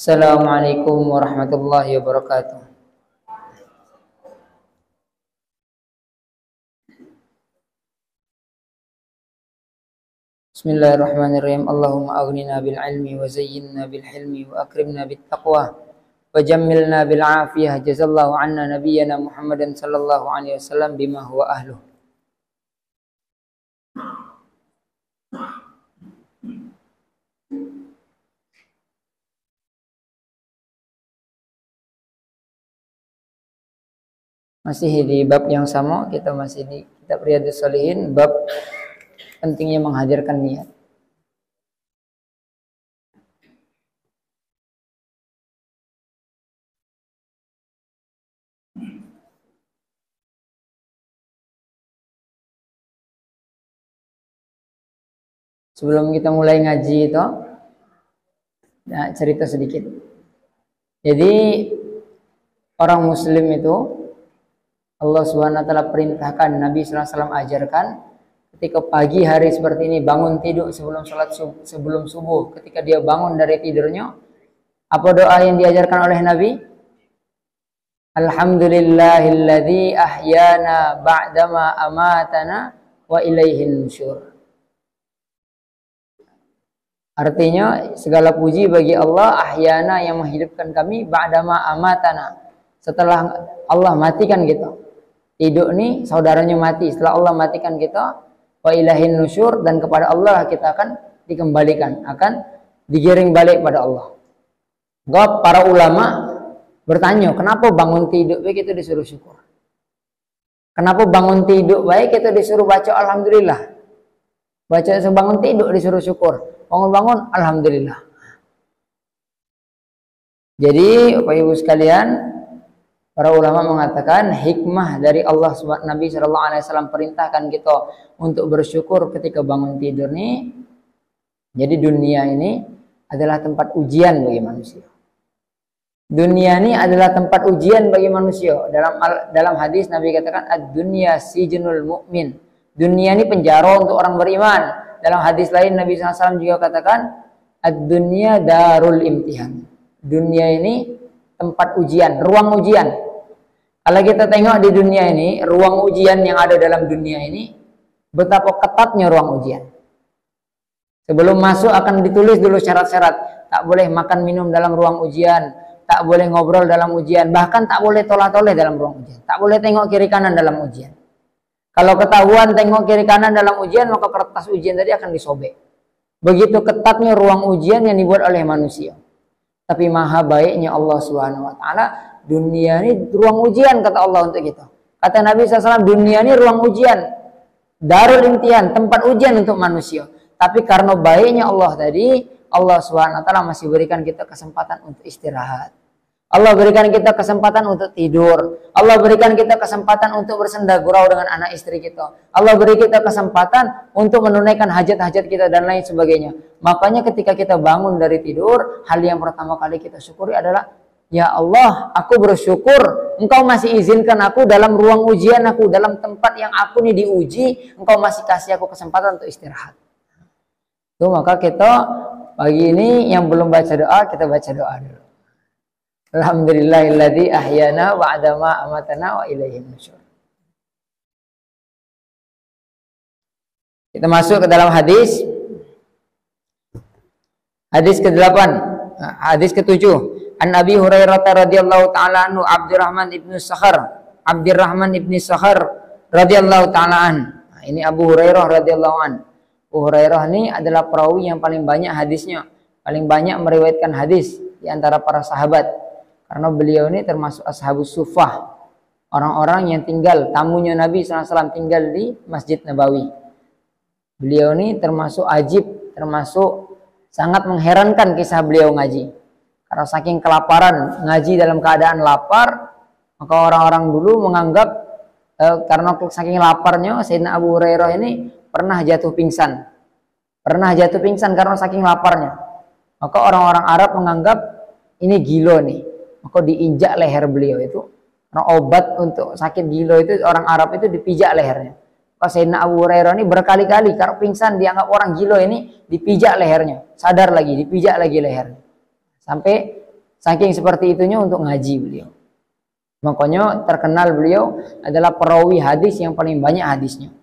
Assalamualaikum warahmatullahi wabarakatuh. Bismillahirrahmanirrahim. Allahumma aghnina bil ilmi wa zayyinna bil hilmi wa akrimna bit taqwa wa jammilna bil afiyah. Jazallahu anna nabiyyana Muhammadan sallallahu alaihi wasallam bima huwa ahluh. Masih di bab yang sama, kita masih di kitab Riyadhus Shalihin, bab pentingnya menghadirkan niat. Sebelum kita mulai ngaji itu, nah, cerita sedikit. Jadi orang Muslim itu Allah Subhanahu wa taala perintahkan, Nabi sallallahu alaihi wasallam ajarkan ketika pagi hari seperti ini bangun tidur sebelum subuh, ketika dia bangun dari tidurnya, apa doa yang diajarkan oleh Nabi? Alhamdulillahilladzi ahyana ba'dama amatana wa ilaihin nusyur. Artinya segala puji bagi Allah, ahyana yang menghidupkan kami, ba'dama amatana, setelah Allah matikan kita. Tidur nih saudaranya mati, setelah Allah matikan kita, wa ilahin nusyur, dan kepada Allah kita akan dikembalikan, akan digiring balik pada Allah. Maka para ulama bertanya, kenapa bangun tidur baik itu disuruh syukur? Kenapa bangun tidur baik itu disuruh baca alhamdulillah? Baca sebangun tidur disuruh syukur, bangun-bangun alhamdulillah. Jadi Bapak Ibu sekalian, para ulama mengatakan hikmah dari Allah Nabi Shallallahu Alaihi Wasallam perintahkan kita untuk bersyukur ketika bangun tidur nih. Jadi dunia ini adalah tempat ujian bagi manusia. Dunia ini adalah tempat ujian bagi manusia. Dalam hadis Nabi katakan ad-dunya sijnul mu'min. Dunia ini penjara untuk orang beriman. Dalam hadis lain Nabi Shallallahu Alaihi Wasallam juga katakan ad-dunya darul imtihan. Dunia ini tempat ujian, ruang ujian. Kalau kita tengok di dunia ini, ruang ujian yang ada dalam dunia ini, betapa ketatnya ruang ujian. Sebelum masuk akan ditulis dulu syarat-syarat. Tak boleh makan minum dalam ruang ujian, tak boleh ngobrol dalam ujian, bahkan tak boleh toleh-toleh dalam ruang ujian. Tak boleh tengok kiri kanan dalam ujian. Kalau ketahuan tengok kiri kanan dalam ujian, maka kertas ujian tadi akan disobek. Begitu ketatnya ruang ujian yang dibuat oleh manusia. Tapi maha baiknya Allah Subhanahu wa taala, dunia ini ruang ujian kata Allah untuk kita. Kata Nabi SAW, dunia ini ruang ujian, darul imtihan, tempat ujian untuk manusia. Tapi karena baiknya Allah tadi, Allah Subhanahu wa taala masih berikan kita kesempatan untuk istirahat. Allah berikan kita kesempatan untuk tidur. Allah berikan kita kesempatan untuk bersenda gurau dengan anak istri kita. Allah beri kita kesempatan untuk menunaikan hajat-hajat kita dan lain sebagainya. Makanya ketika kita bangun dari tidur, hal yang pertama kali kita syukuri adalah, ya Allah, aku bersyukur Engkau masih izinkan aku dalam ruang ujian aku, dalam tempat yang aku nih diuji, Engkau masih kasih aku kesempatan untuk istirahat. Tuh, maka kita pagi ini yang belum baca doa, kita baca doa dulu. Alhamdulillahilladzi ahyana ba'dama amatana wa ilaihin nusyur. Kita masuk ke dalam hadis. Hadis ke-8, hadis ke-7. An Abi Hurairah radhiyallahu taala anhu, Abdurrahman ibn Sakhar radhiyallahu taala an. Ini Abu Hurairah radhiyallahu an. Abu Hurairah ini adalah perawi yang paling banyak hadisnya, paling banyak meriwayatkan hadis di antara para sahabat. Karena beliau ini termasuk ashabus suffah, orang-orang yang tinggal, tamunya Nabi SAW tinggal di Masjid Nabawi. Beliau ini termasuk ajib, termasuk sangat mengherankan kisah beliau ngaji. Karena saking kelaparan, ngaji dalam keadaan lapar, maka orang-orang dulu menganggap karena saking laparnya Sayyidina Abu Hurairah ini pernah jatuh pingsan. Pernah jatuh pingsan karena saking laparnya. Maka orang-orang Arab menganggap ini gila nih. Maka diinjak leher beliau itu. Karena obat untuk sakit gila itu orang Arab itu dipijak lehernya. Maka Sayyidina Abu Hurairah ini berkali-kali karena pingsan dianggap orang gila ini dipijak lehernya. Sadar lagi, dipijak lagi lehernya. Sampai Saking seperti itunya untuk ngaji beliau. Makanya terkenal beliau adalah perawi hadis yang paling banyak hadisnya.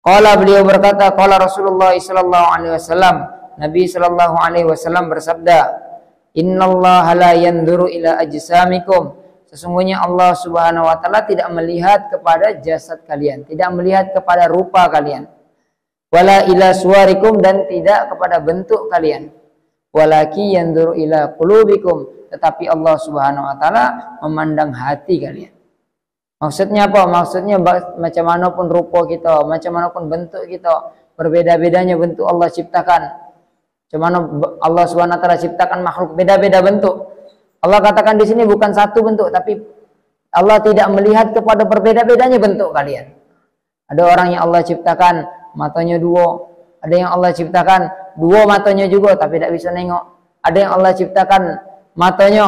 Qala beliau berkata, qala Rasulullah sallallahu alaihi wasallam, Nabi sallallahu alaihi wasallam bersabda, "Innallaha la yanzuru ila ajsamikum." Sesungguhnya Allah Subhanahu wa taala tidak melihat kepada jasad kalian, tidak melihat kepada rupa kalian. Wala ila suwarikum, dan tidak kepada bentuk kalian. Walaki yanzuru ila qulubikum, tetapi Allah Subhanahu wa taala memandang hati kalian. Maksudnya apa? Maksudnya macam mana pun rupa kita, macam mana pun bentuk kita, berbeda-bedanya bentuk Allah ciptakan. Macam mana Allah Subhanahu wa taala ciptakan makhluk beda-beda bentuk. Allah katakan di sini bukan satu bentuk, tapi Allah tidak melihat kepada berbeda-bedanya bentuk kalian. Ada orang yang Allah ciptakan matanya dua, ada yang Allah ciptakan dua matanya juga tapi tidak bisa nengok. Ada yang Allah ciptakan matanya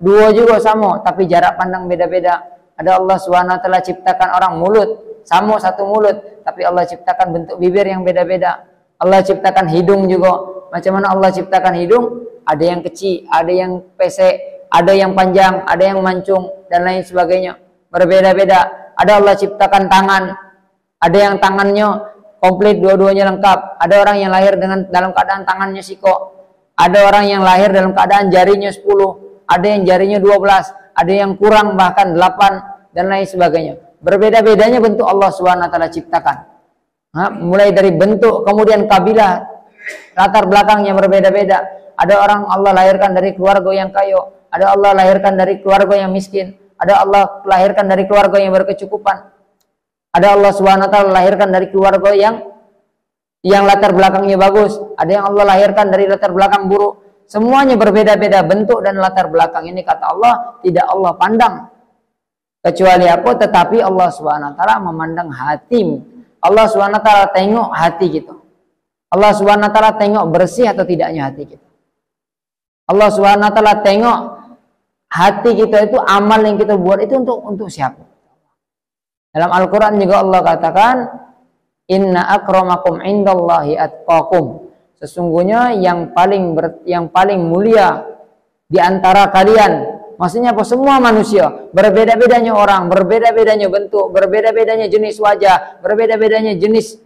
dua juga sama tapi jarak pandang beda-beda. Ada Allah Subhanahu wa taala ciptakan orang mulut sama satu mulut tapi Allah ciptakan bentuk bibir yang beda-beda. Allah ciptakan hidung juga. Macam mana Allah ciptakan hidung? Ada yang kecil, ada yang pesek, ada yang panjang, ada yang mancung dan lain sebagainya. Berbeda-beda. Ada Allah ciptakan tangan, ada yang tangannya komplit dua-duanya lengkap. Ada orang yang lahir dalam keadaan tangannya siko. Ada orang yang lahir dalam keadaan jarinya 10. Ada yang jarinya 12. Ada yang kurang bahkan 8 dan lain sebagainya. Berbeda-bedanya bentuk Allah Subhanahu wa taala ciptakan. Mulai dari bentuk, kemudian kabilah, latar belakangnya berbeda-beda. Ada orang Allah lahirkan dari keluarga yang kaya. Ada Allah lahirkan dari keluarga yang miskin. Ada Allah lahirkan dari keluarga yang berkecukupan. Ada Allah Subhanahu wa taala lahirkan dari keluarga yang latar belakangnya bagus. Ada yang Allah lahirkan dari latar belakang buruk. Semuanya berbeda-beda bentuk dan latar belakang. Ini kata Allah tidak Allah pandang. Kecuali apa? Tetapi Allah Subhanahu wa taala memandang hatimu. Allah Subhanahu wa taala tengok hati kita. Allah Subhanahu wa taala tengok bersih atau tidaknya hati kita. Allah Subhanahu wa taala tengok hati kita itu, amal yang kita buat itu untuk siapa? Dalam Al-Quran juga Allah katakan, Inna akramakum indallahi atqakum. Sesungguhnya yang paling mulia di antara kalian. Maksudnya apa? Semua manusia. Berbeda-bedanya orang, berbeda-bedanya bentuk, berbeda-bedanya jenis wajah, berbeda-bedanya jenis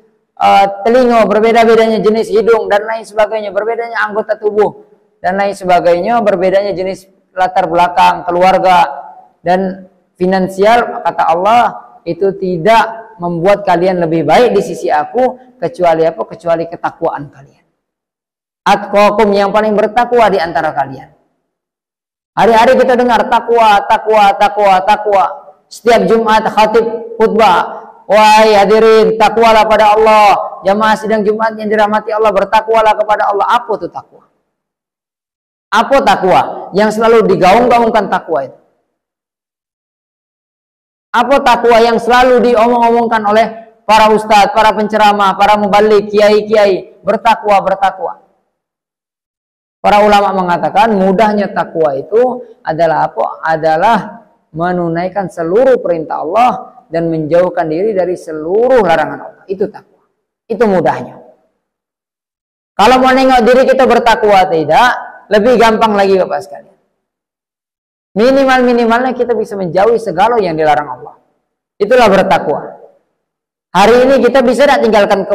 telinga, berbeda-bedanya jenis hidung dan lain sebagainya, berbedanya anggota tubuh dan lain sebagainya, berbedanya jenis latar belakang, keluarga dan finansial. Kata Allah, itu tidak membuat kalian lebih baik di sisi aku kecuali apa? Kecuali ketakwaan kalian. Atqakum, yang paling bertakwa di antara kalian. Hari-hari kita dengar takwa, takwa, takwa, takwa. Setiap Jumat khatib khutbah, wahai hadirin, takwalah pada Allah. Jamaah sidang Jumat yang dirahmati Allah, bertakwalah kepada Allah. Apa itu takwa? Apa takwa? Yang selalu digaung-gaungkan takwa itu. Apa takwa yang selalu diomong-omongkan oleh para ustadz, para penceramah, para mubalik, kiai-kiai? Bertakwa, bertakwa. Para ulama mengatakan mudahnya takwa itu adalah apa? Adalah menunaikan seluruh perintah Allah dan menjauhkan diri dari seluruh larangan Allah. Itu takwa. Itu mudahnya. Kalau mau nengok diri kita bertakwa tidak, lebih gampang lagi Bapak sekalian. Minimalnya kita bisa menjauhi segala yang dilarang Allah. Itulah bertakwa. Hari ini kita bisa tidak tinggalkan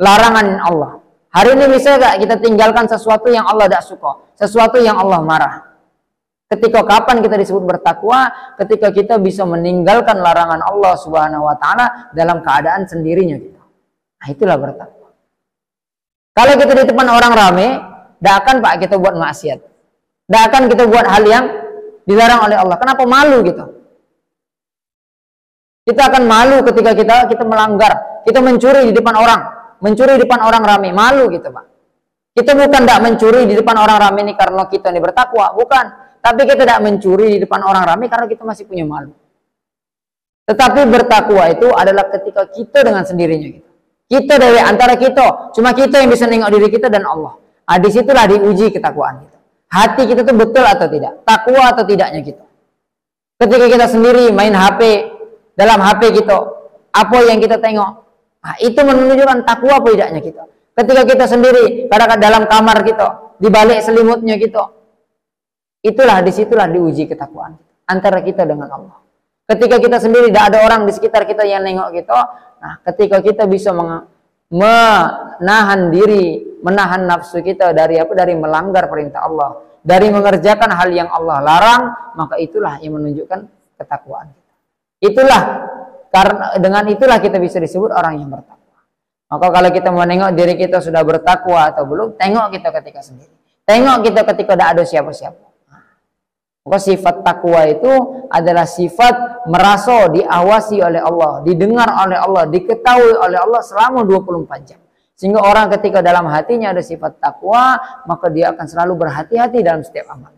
larangan Allah. Hari ini bisa gak kita tinggalkan sesuatu yang Allah tidak suka, sesuatu yang Allah marah? Ketika kapan kita disebut bertakwa? Ketika kita bisa meninggalkan larangan Allah Subhanahu wa taala dalam keadaan sendirinya kita. Nah, itulah bertakwa. Kalau kita di depan orang ramai, tidak akan Pak kita buat maksiat. Tidak akan kita buat hal yang dilarang oleh Allah. Kenapa? Malu gitu. Kita akan malu ketika kita melanggar, kita mencuri di depan orang. Mencuri di depan orang ramai, malu gitu Pak. Kita bukan tidak mencuri di depan orang ramai ini karena kita ini bertakwa, bukan. Tapi kita tidak mencuri di depan orang ramai karena kita masih punya malu. Tetapi bertakwa itu adalah ketika kita dengan sendirinya gitu. Kita dari antara kita, cuma kita yang bisa nengok diri kita dan Allah. Nah, disitulah diuji ketakwaan kita. Hati kita itu betul atau tidak, takwa atau tidaknya kita. Ketika kita sendiri main HP, dalam HP kita, apa yang kita tengok? Nah, itu menunjukkan takwa apa tidaknya kita. Ketika kita sendiri, kadang-kadang dalam kamar kita, di balik selimutnya kita, Itulah disitulah diuji ketakwaan antara kita dengan Allah. Ketika kita sendiri tidak ada orang di sekitar kita yang nengok kita, nah ketika kita bisa menahan diri, menahan nafsu kita dari apa? Dari melanggar perintah Allah, dari mengerjakan hal yang Allah larang, maka itulah yang menunjukkan ketakwaan. Itulah karena dengan itulah kita bisa disebut orang yang bertakwa. Maka kalau kita mau nengok diri kita sudah bertakwa atau belum, tengok kita ketika sendiri. Tengok kita ketika tidak ada siapa-siapa. Maka sifat takwa itu adalah sifat merasa diawasi oleh Allah, didengar oleh Allah, diketahui oleh Allah selama 24 jam. Sehingga orang ketika dalam hatinya ada sifat takwa, maka dia akan selalu berhati-hati dalam setiap amal.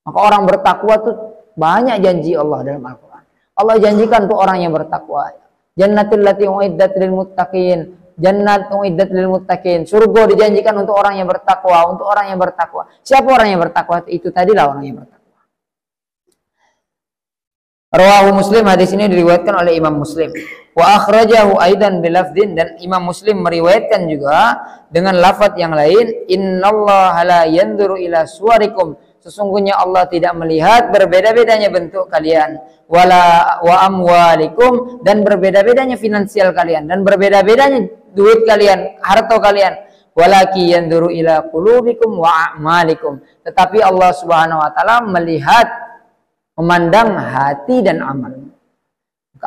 Maka orang bertakwa itu banyak janji Allah dalam Al-Quran. Allah janjikan untuk orang yang bertakwa. Jannatul lati uiddat lil muttaqin. Jannat uiddat lil muttaqin. Surga dijanjikan untuk orang yang bertakwa, untuk orang yang bertakwa. Siapa orang yang bertakwa? Itu tadilah orang yang bertakwa. Rawahu Muslim, hadis ini diriwayatkan oleh Imam Muslim. Wa akhrajahu aidan bilafdin, dan Imam Muslim meriwayatkan juga dengan lafaz yang lain, innallaha la yanzuru ila suwarikum, sesungguhnya Allah tidak melihat berbeda-bedanya bentuk kalian, wala wa amwalikum, dan berbeda-bedanya finansial kalian, dan berbeda-bedanya duit kalian, harta kalian, walaki yanzuru ila qulubikum wa a'malikum, tetapi Allah Subhanahu wa taala melihat, memandang hati dan amal.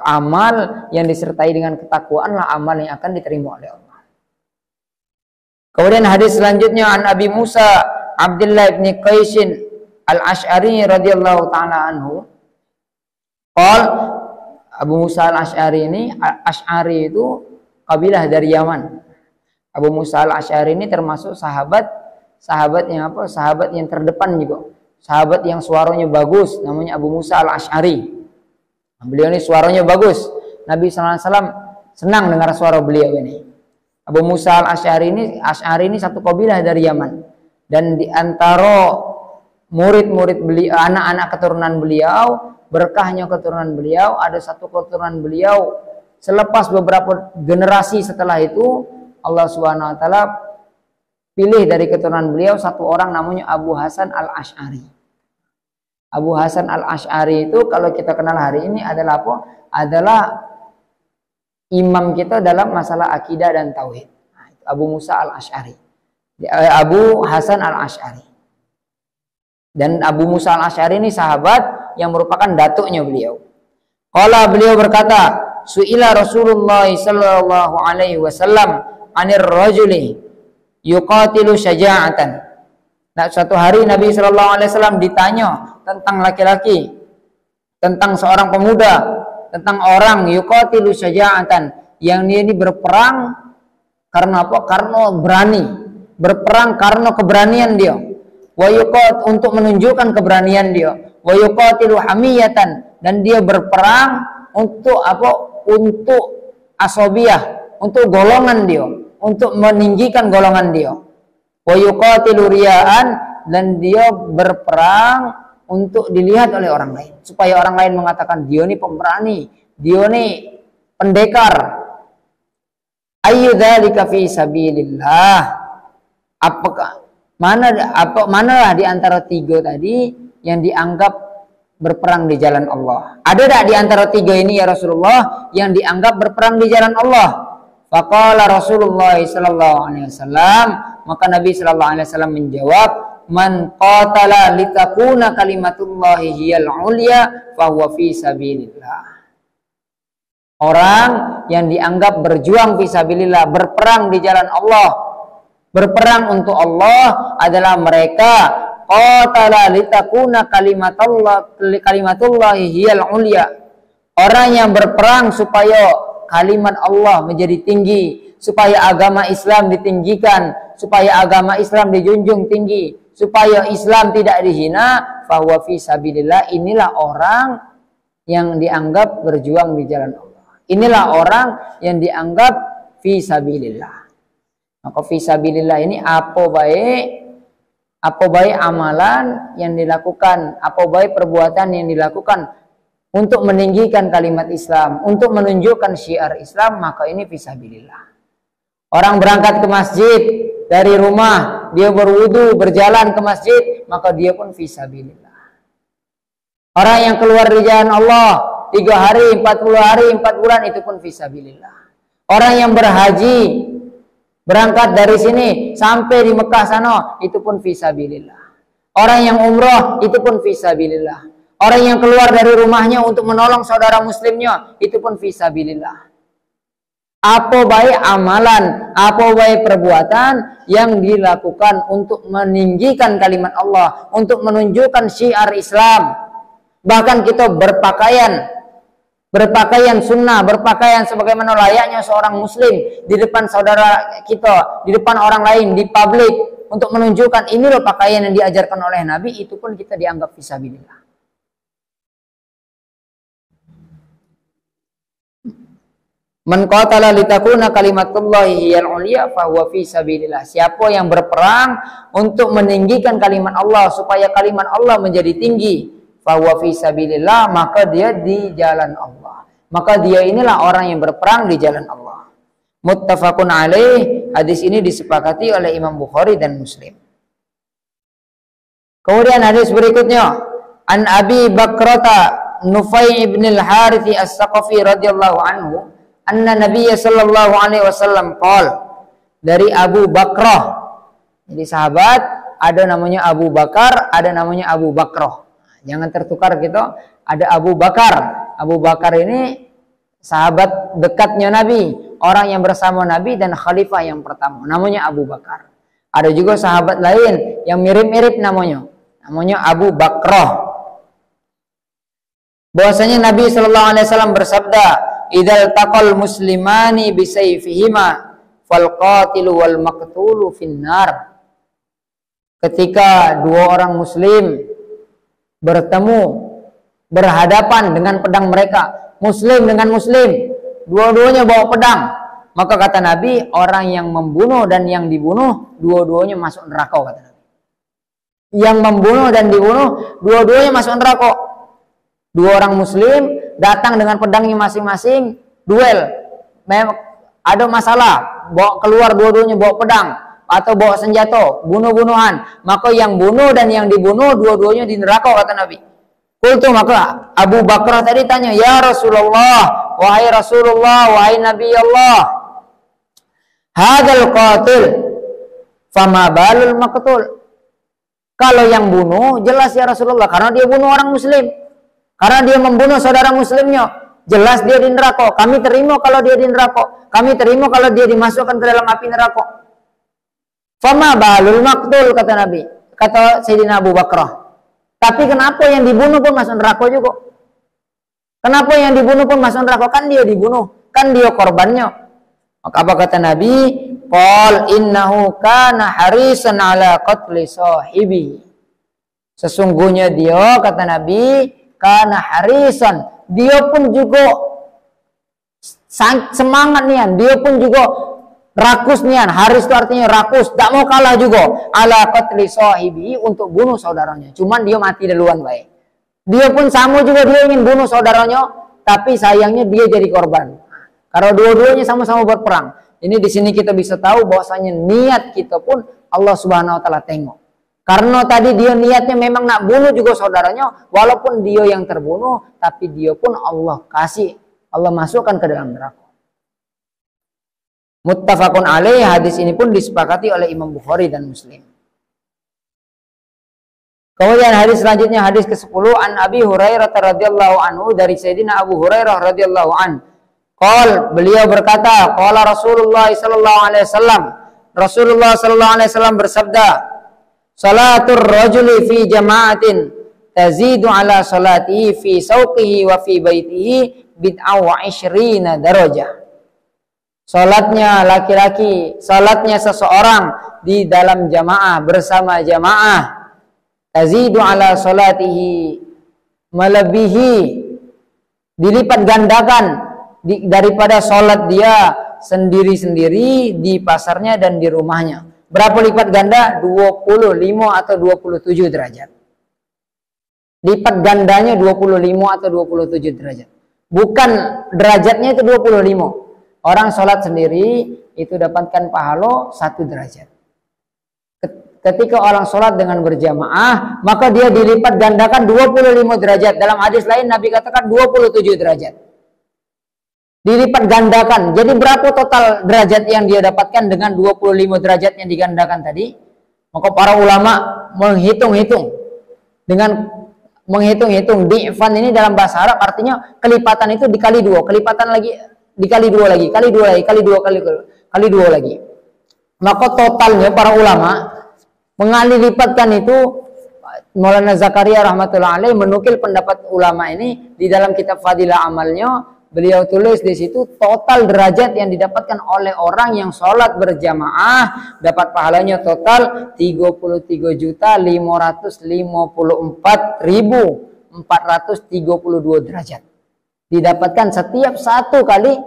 Amal yang disertai dengan ketakwaanlah amal yang akan diterima oleh Allah. Kemudian hadis selanjutnya, an Abi Musa Abdullah bin Qaisin al-Ash'ari radhiyallahu taala anhu. Qal, Abu Musa al-Ash'ari ini, Ash'ari itu kabilah dari Yaman. Abu Musa al-Ash'ari ini termasuk sahabat yang apa? Sahabat yang terdepan juga. Sahabat yang suaranya bagus, namanya Abu Musa al-Ash'ari. Beliau ini suaranya bagus. Nabi SAW senang dengar suara beliau ini. Abu Musa al-Ash'ari ini satu kabilah dari Yaman. Dan di antara murid-murid beliau, anak-anak keturunan beliau, berkahnya keturunan beliau, ada satu keturunan beliau, selepas beberapa generasi setelah itu, Allah Subhanahu wa taala pilih dari keturunan beliau satu orang namanya Abu Hasan al-Ash'ari. Abu Hasan al-Ash'ari itu kalau kita kenal hari ini adalah apa? Adalah imam kita dalam masalah akidah dan tauhid. Nah, itu Abu Musa al-Ash'ari. Abu Hasan al-Ash'ari. Dan Abu Musa al-Ash'ari ini sahabat yang merupakan datuknya beliau. Qala, beliau berkata, su'ila Rasulullah sallallahu alaihi wasallam anir rajuli yuqatilu syaja'atan. Nah, suatu hari Nabi sallallahu alaihi wasallam ditanya tentang laki-laki, tentang seorang pemuda, tentang orang yuqatilu syaja'atan, yang dia ini berperang karena apa? Karena berani, berperang karena keberanian dia. Wa yuqat, untuk menunjukkan keberanian dia. Wa yuqatilu hamiyatan, dan dia berperang untuk apa? Untuk asobiyah, untuk golongan dia, untuk meninggikan golongan dia. Wa yuqatilu riya'an, dan dia berperang untuk dilihat oleh orang lain, supaya orang lain mengatakan dia ini pemberani, dia ini pendekar. Ayyudzalika fi sabilillah. Apakah manalah di antara tiga tadi yang dianggap berperang di jalan Allah? Ada tak di antara tiga ini ya Rasulullah yang dianggap berperang di jalan Allah? Faqala Rasulullah sallallahu alaihi wasallam, maka Nabi sallallahu alaihi wasallam menjawab, man qatala litakuna kalimatullahi hiyal ulya fahuwa fi sabilillah. Orang yang dianggap berjuang fi sabilillah, berperang di jalan Allah, berperang untuk Allah adalah mereka qatala litakuna kalimatullahi hiyal ulya. Orang yang berperang supaya kalimat Allah menjadi tinggi, supaya agama Islam ditinggikan, supaya agama Islam dijunjung tinggi, supaya Islam tidak dihina, fahuwa fi sabilillah. Inilah orang yang dianggap berjuang di jalan Allah. Inilah orang yang dianggap fi sabilillah. Maka fi sabilillah ini apa baik amalan yang dilakukan, apa baik perbuatan yang dilakukan untuk meninggikan kalimat Islam, untuk menunjukkan syiar Islam, maka ini fi sabilillah. Orang berangkat ke masjid dari rumah, dia berwudu, berjalan ke masjid, maka dia pun fisabilillah. Orang yang keluar dari jalan Allah 3 hari, 40 hari, 4 bulan, itu pun fisabilillah. Orang yang berhaji, berangkat dari sini sampai di Mekah sana, itu pun fisabilillah. Orang yang umroh, itu pun fisabilillah. Orang yang keluar dari rumahnya untuk menolong saudara muslimnya, itu pun fisabilillah. Apa baik amalan, apa baik perbuatan yang dilakukan untuk meninggikan kalimat Allah, untuk menunjukkan syiar Islam. Bahkan kita berpakaian sunnah, berpakaian sebagaimana layaknya seorang muslim di depan saudara kita, di depan orang lain, di publik, untuk menunjukkan ini loh pakaian yang diajarkan oleh Nabi, itu pun kita dianggap fisabilillah. Man qatala litakuna kalimatullahi hiyal ulya fahuwa fi sabilillah. Siapa yang berperang untuk meninggikan kalimat Allah supaya kalimat Allah menjadi tinggi, fahuwa fi sabilillah, maka dia di jalan Allah. Maka dia inilah orang yang berperang di jalan Allah. Muttafaqun alaih. Hadis ini disepakati oleh Imam Bukhari dan Muslim. Kemudian hadis berikutnya, an Abi Bakrata Nufai ibn al-Harithi as-Saqafi radhiyallahu anhu, anna Nabiya sallallahu alaihi wasallam qol, dari Abu Bakrah. Jadi sahabat, ada namanya Abu Bakar, ada namanya Abu Bakrah. Jangan tertukar gitu. Ada Abu Bakar. Abu Bakar ini sahabat dekatnya Nabi, orang yang bersama Nabi dan khalifah yang pertama, namanya Abu Bakar. Ada juga sahabat lain yang mirip-mirip namanya Abu Bakrah. Bahwasanya Nabi sallallahu alaihi wasallam bersabda, "Idzal taqal muslimani bisayfihima fal qatilu wal maqtulu finnar." Ketika dua orang muslim bertemu, berhadapan dengan pedang mereka, muslim dengan muslim, dua-duanya bawa pedang, maka kata Nabi, orang yang membunuh dan yang dibunuh dua-duanya masuk neraka, kata Nabi. Yang membunuh dan dibunuh dua-duanya masuk neraka. Dua orang muslim datang dengan pedangnya masing-masing, duel. Ada masalah, bawa keluar dua-duanya bawa pedang atau bawa senjata, bunuh-bunuhan, maka yang bunuh dan yang dibunuh dua-duanya di neraka, kata Nabi. Qultu, maka Abu Bakrah tadi tanya, ya Rasulullah, wahai Rasulullah, wahai Nabi Allah, hadzal qatil fama balul maqtul. Kalau yang bunuh jelas ya Rasulullah, karena dia bunuh orang muslim, karena dia membunuh saudara muslimnya, jelas dia di neraka. Kami terima kalau dia di neraka, kami terima kalau dia dimasukkan ke dalam api neraka. Fama balul maqtul, kata Nabi, kata Sayyidina Abu Bakrah. Tapi kenapa yang dibunuh pun masuk neraka juga? Kenapa yang dibunuh pun masuk neraka? Kan dia dibunuh, kan dia korbannya. Maka apa kata Nabi? Qal innahu kana harisan ala qatli sahibi. Sesungguhnya dia, kata Nabi, kana harisan, dia pun juga semangat nian, dia pun juga rakus nian. Haris itu artinya rakus, tak mau kalah juga. Ala qatli sahibi, untuk bunuh saudaranya. Cuman dia mati duluan baik. Dia pun sama juga, dia ingin bunuh saudaranya, tapi sayangnya dia jadi korban. Karena dua-duanya sama-sama berperang. Ini di sini kita bisa tahu bahwasanya niat kita pun Allah Subhanahu wa taala tengok. Karena tadi dia niatnya memang nak bunuh juga saudaranya, walaupun dia yang terbunuh, tapi dia pun Allah kasih, Allah masukkan ke dalam neraka. Muttafaqun alaih. Hadis ini pun disepakati oleh Imam Bukhari dan Muslim. Kemudian hadis selanjutnya, hadis ke-10, an Abi Hurairah radhiyallahu anhu, dari Sayyidina Abu Hurairah radhiyallahu anhu. Qal, beliau berkata, qala Rasulullah sallallahu alaihi wasallam, Rasulullah sallallahu alaihi wasallam bersabda, salatur rajuli fi jama'atin tazidu ala salatihi fi sauqihi wa fi baitihi bid'a wa 20 darajah. Salatnya laki-laki, salatnya seseorang di dalam jamaah, bersama jamaah, tazidu ala salatihi, melebihi, dilipat gandakan daripada salat dia sendiri-sendiri di pasarnya dan di rumahnya. Berapa lipat ganda? 25 atau 27 derajat. Lipat gandanya 25 atau 27 derajat. Bukan derajatnya itu 25. Orang sholat sendiri itu dapatkan pahala 1 derajat. ketika orang sholat dengan berjamaah, maka dia dilipat gandakan 25 derajat. Dalam hadis lain Nabi katakan 27 derajat. Dilipat gandakan. Jadi berapa total derajat yang dia dapatkan dengan 25 derajat yang digandakan tadi? Maka para ulama menghitung-hitung. Dengan menghitung-hitung, di'fan ini dalam bahasa Arab artinya kelipatan itu dikali 2, kelipatan lagi dikali 2 lagi, kali 2 lagi, kali 2 kali 2 lagi. Maka totalnya para ulama mengalih lipatkan itu. Maulana Zakaria rahmatullah alaih menukil pendapat ulama ini di dalam kitab Fadilah Amalnya. Beliau tulis di situ total derajat yang didapatkan oleh orang yang sholat berjamaah dapat pahalanya total 33.554.432 derajat. Didapatkan setiap satu kali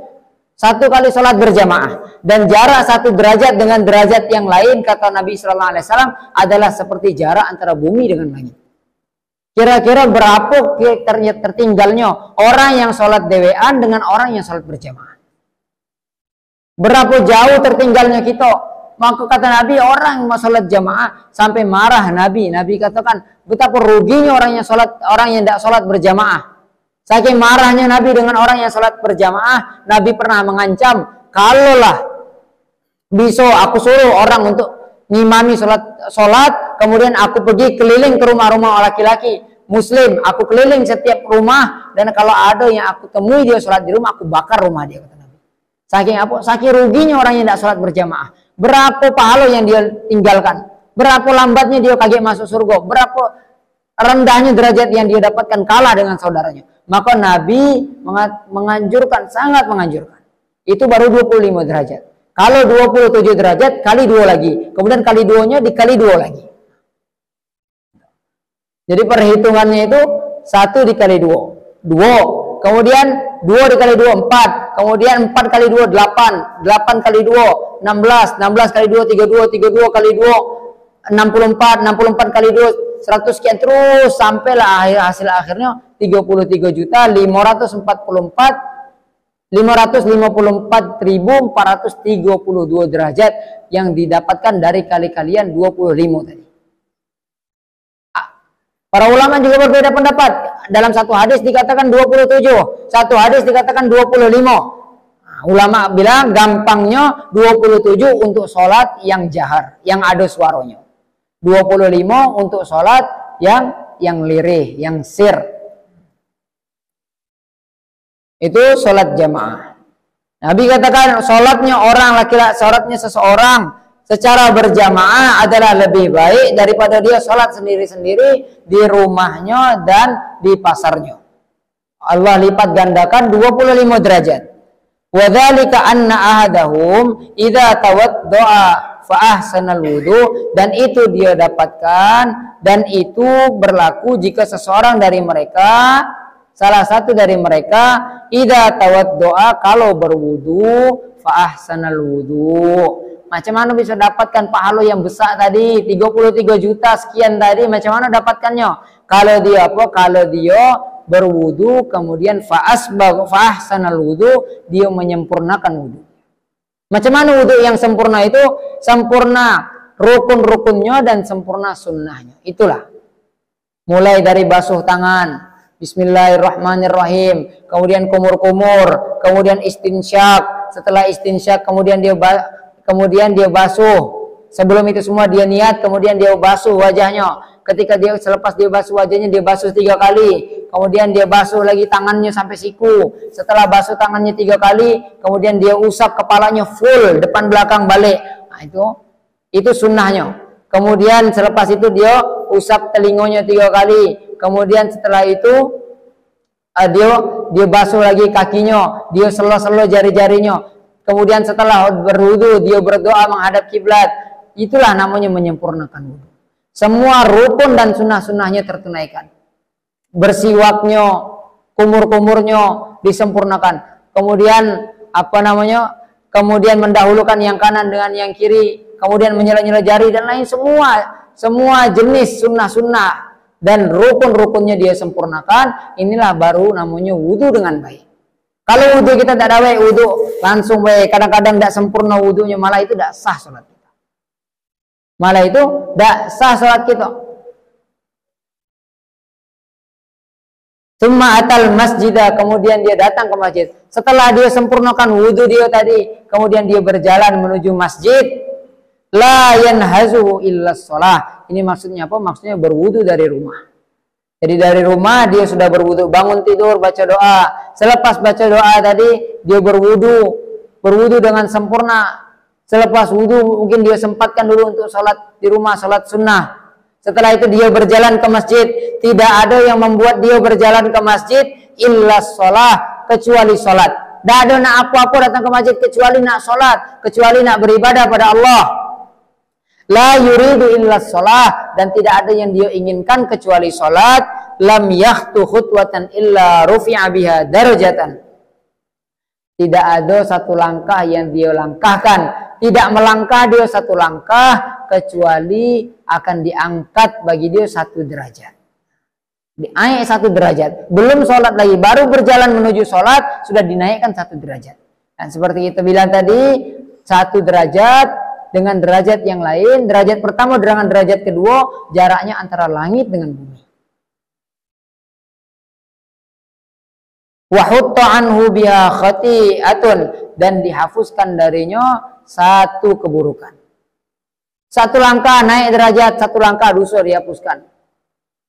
sholat berjamaah, dan jarak 1 derajat dengan derajat yang lain kata Nabi Sallallahu Alaihi Wasallam adalah seperti jarak antara bumi dengan langit. Kira-kira berapa tertinggalnya orang yang sholat dewean dengan orang yang sholat berjamaah? Berapa jauh tertinggalnya kita? Maka kata Nabi, orang yang mau sholat jamaah sampai marah Nabi. Nabi katakan betapa ruginya orang yang tidak sholat berjamaah. Saking marahnya Nabi dengan orang yang sholat berjamaah, Nabi pernah mengancam, kalaulah bisa aku suruh orang untuk ngimami sholat, kemudian aku pergi keliling ke rumah-rumah laki-laki muslim, aku keliling setiap rumah, dan kalau ada yang aku temui dia sholat di rumah, aku bakar rumah dia, kata Nabi. Saking apa? Saking ruginya orang yang tidak sholat berjamaah. Berapa pahala yang dia tinggalkan, berapa lambatnya dia kaget masuk surga, berapa rendahnya derajat yang dia dapatkan kalah dengan saudaranya. Maka Nabi menganjurkan, sangat menganjurkan. Itu baru 25 derajat. Kalau 27 derajat kali 2 lagi, kemudian kali 2-nya dikali 2 lagi. Jadi perhitungannya itu 1 dikali 2, 2. Kemudian 2 dikali 2, 4. Kemudian 4 kali 2, 8. 8 kali 2, 16. 16 kali 2, 32. 32 kali 2, 64. 64 kali 2, 100 sekian. Terus sampailah hasil akhirnya 554.432 derajat yang didapatkan dari kali-kalian 25 tadi. Para ulama juga berbeda pendapat. Dalam satu hadis dikatakan 27, satu hadis dikatakan 25. Ulama bilang gampangnya 27 untuk sholat yang jahar, yang ada suaranya. 25 untuk sholat yang lirih, yang sir. Itu sholat jamaah. Nabi katakan sholatnya orang laki-laki, sholatnya seseorang secara berjamaah adalah lebih baik daripada dia sholat sendiri-sendiri di rumahnya dan di pasarnya. Allah lipat gandakan 25 derajat. Wa dzalika anna ahadahum idza tawaddaa fa ahsanal wudu, dan itu dia dapatkan dan itu berlaku jika seseorang dari mereka, salah satu dari mereka, idza tawaddaa, kalau berwudu, fa ahsanal wudu. Macam mana bisa dapatkan pahala yang besar tadi, 33 juta sekian tadi, macam mana dapatkannya? Kalau dia apa? Kalau dia berwudu kemudian fa ahsanal wudu, dia menyempurnakan wudu. Macam mana wudu yang sempurna itu? Sempurna rukun-rukunnya dan sempurna sunnahnya. Itulah. Mulai dari basuh tangan, bismillahirrahmanirrahim, kemudian kumur-kumur, kemudian istinsyak, setelah istinsyak kemudian dia basuh. Sebelum itu semua dia niat, kemudian dia basuh wajahnya. Ketika dia selepas dia basuh wajahnya, dia basuh 3 kali. Kemudian dia basuh lagi tangannya sampai siku. Setelah basuh tangannya 3 kali, kemudian dia usap kepalanya full depan belakang balik. Nah, itu sunnahnya. Kemudian selepas itu dia usap telinganya 3 kali. Kemudian setelah itu dia basuh lagi kakinya, dia selo-selo jari-jarinya. Kemudian setelah berwudu dia berdoa menghadap kiblat. Itulah namanya menyempurnakan wudu. Semua rukun dan sunnah-sunnahnya tertunaikan. Bersiwaknya, kumur-kumurnya disempurnakan. Kemudian kemudian mendahulukan yang kanan dengan yang kiri, kemudian menyela-nyela jari dan lain semua jenis sunnah-sunnah dan rukun-rukunnya dia sempurnakan. Inilah baru namanya wudu dengan baik. Kalau wudu kita tidak ada wudu langsung baik, kadang-kadang tidak sempurna wudunya, malah itu tidak sah salat. Malah itu tidak sah sholat kita. Tsumma atal masjidah, kemudian dia datang ke masjid. Setelah dia sempurnakan wudhu dia tadi, kemudian dia berjalan menuju masjid. La yanhazuhu illa sholah. Ini maksudnya apa? Maksudnya berwudhu dari rumah. Jadi dari rumah dia sudah berwudhu, bangun tidur baca doa. Selepas baca doa tadi dia berwudhu dengan sempurna. Selepas wudhu mungkin dia sempatkan dulu untuk sholat di rumah, sholat sunnah. Setelah itu dia berjalan ke masjid. Tidak ada yang membuat dia berjalan ke masjid illa sholah, kecuali sholat. Tidak ada nak apa-apa datang ke masjid kecuali nak sholat, kecuali nak beribadah pada Allah. La yuridu illa sholah, dan tidak ada yang dia inginkan kecuali sholat. Lam yakhtu khutwatan illa rufi'a biha darajatan. Tidak ada satu langkah yang dia langkahkan, tidak melangkah dia satu langkah kecuali akan diangkat bagi dia satu derajat. Dinaik satu derajat. Belum sholat lagi, baru berjalan menuju sholat sudah dinaikkan satu derajat. Dan seperti kita bilang tadi, satu derajat dengan derajat yang lain, derajat pertama dengan derajat kedua, jaraknya antara langit dengan bumi. Wa hutta anhu biha khati'atun, dan dihapuskan darinya satu keburukan. Satu langkah naik derajat, satu langkah dosa dihapuskan.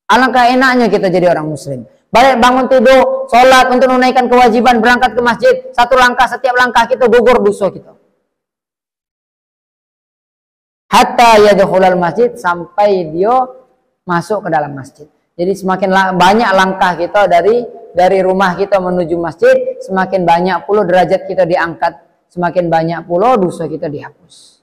Alangkah enaknya kita jadi orang muslim. Balik bangun tidur, sholat untuk menunaikan kewajiban, berangkat ke masjid, satu langkah, setiap langkah kita gugur dosa kita. Hatta yadkhulal masjid, sampai dia masuk ke dalam masjid. Jadi semakin banyak langkah kita dari rumah kita menuju masjid, semakin banyak pula derajat kita diangkat, semakin banyak pula dosa kita dihapus.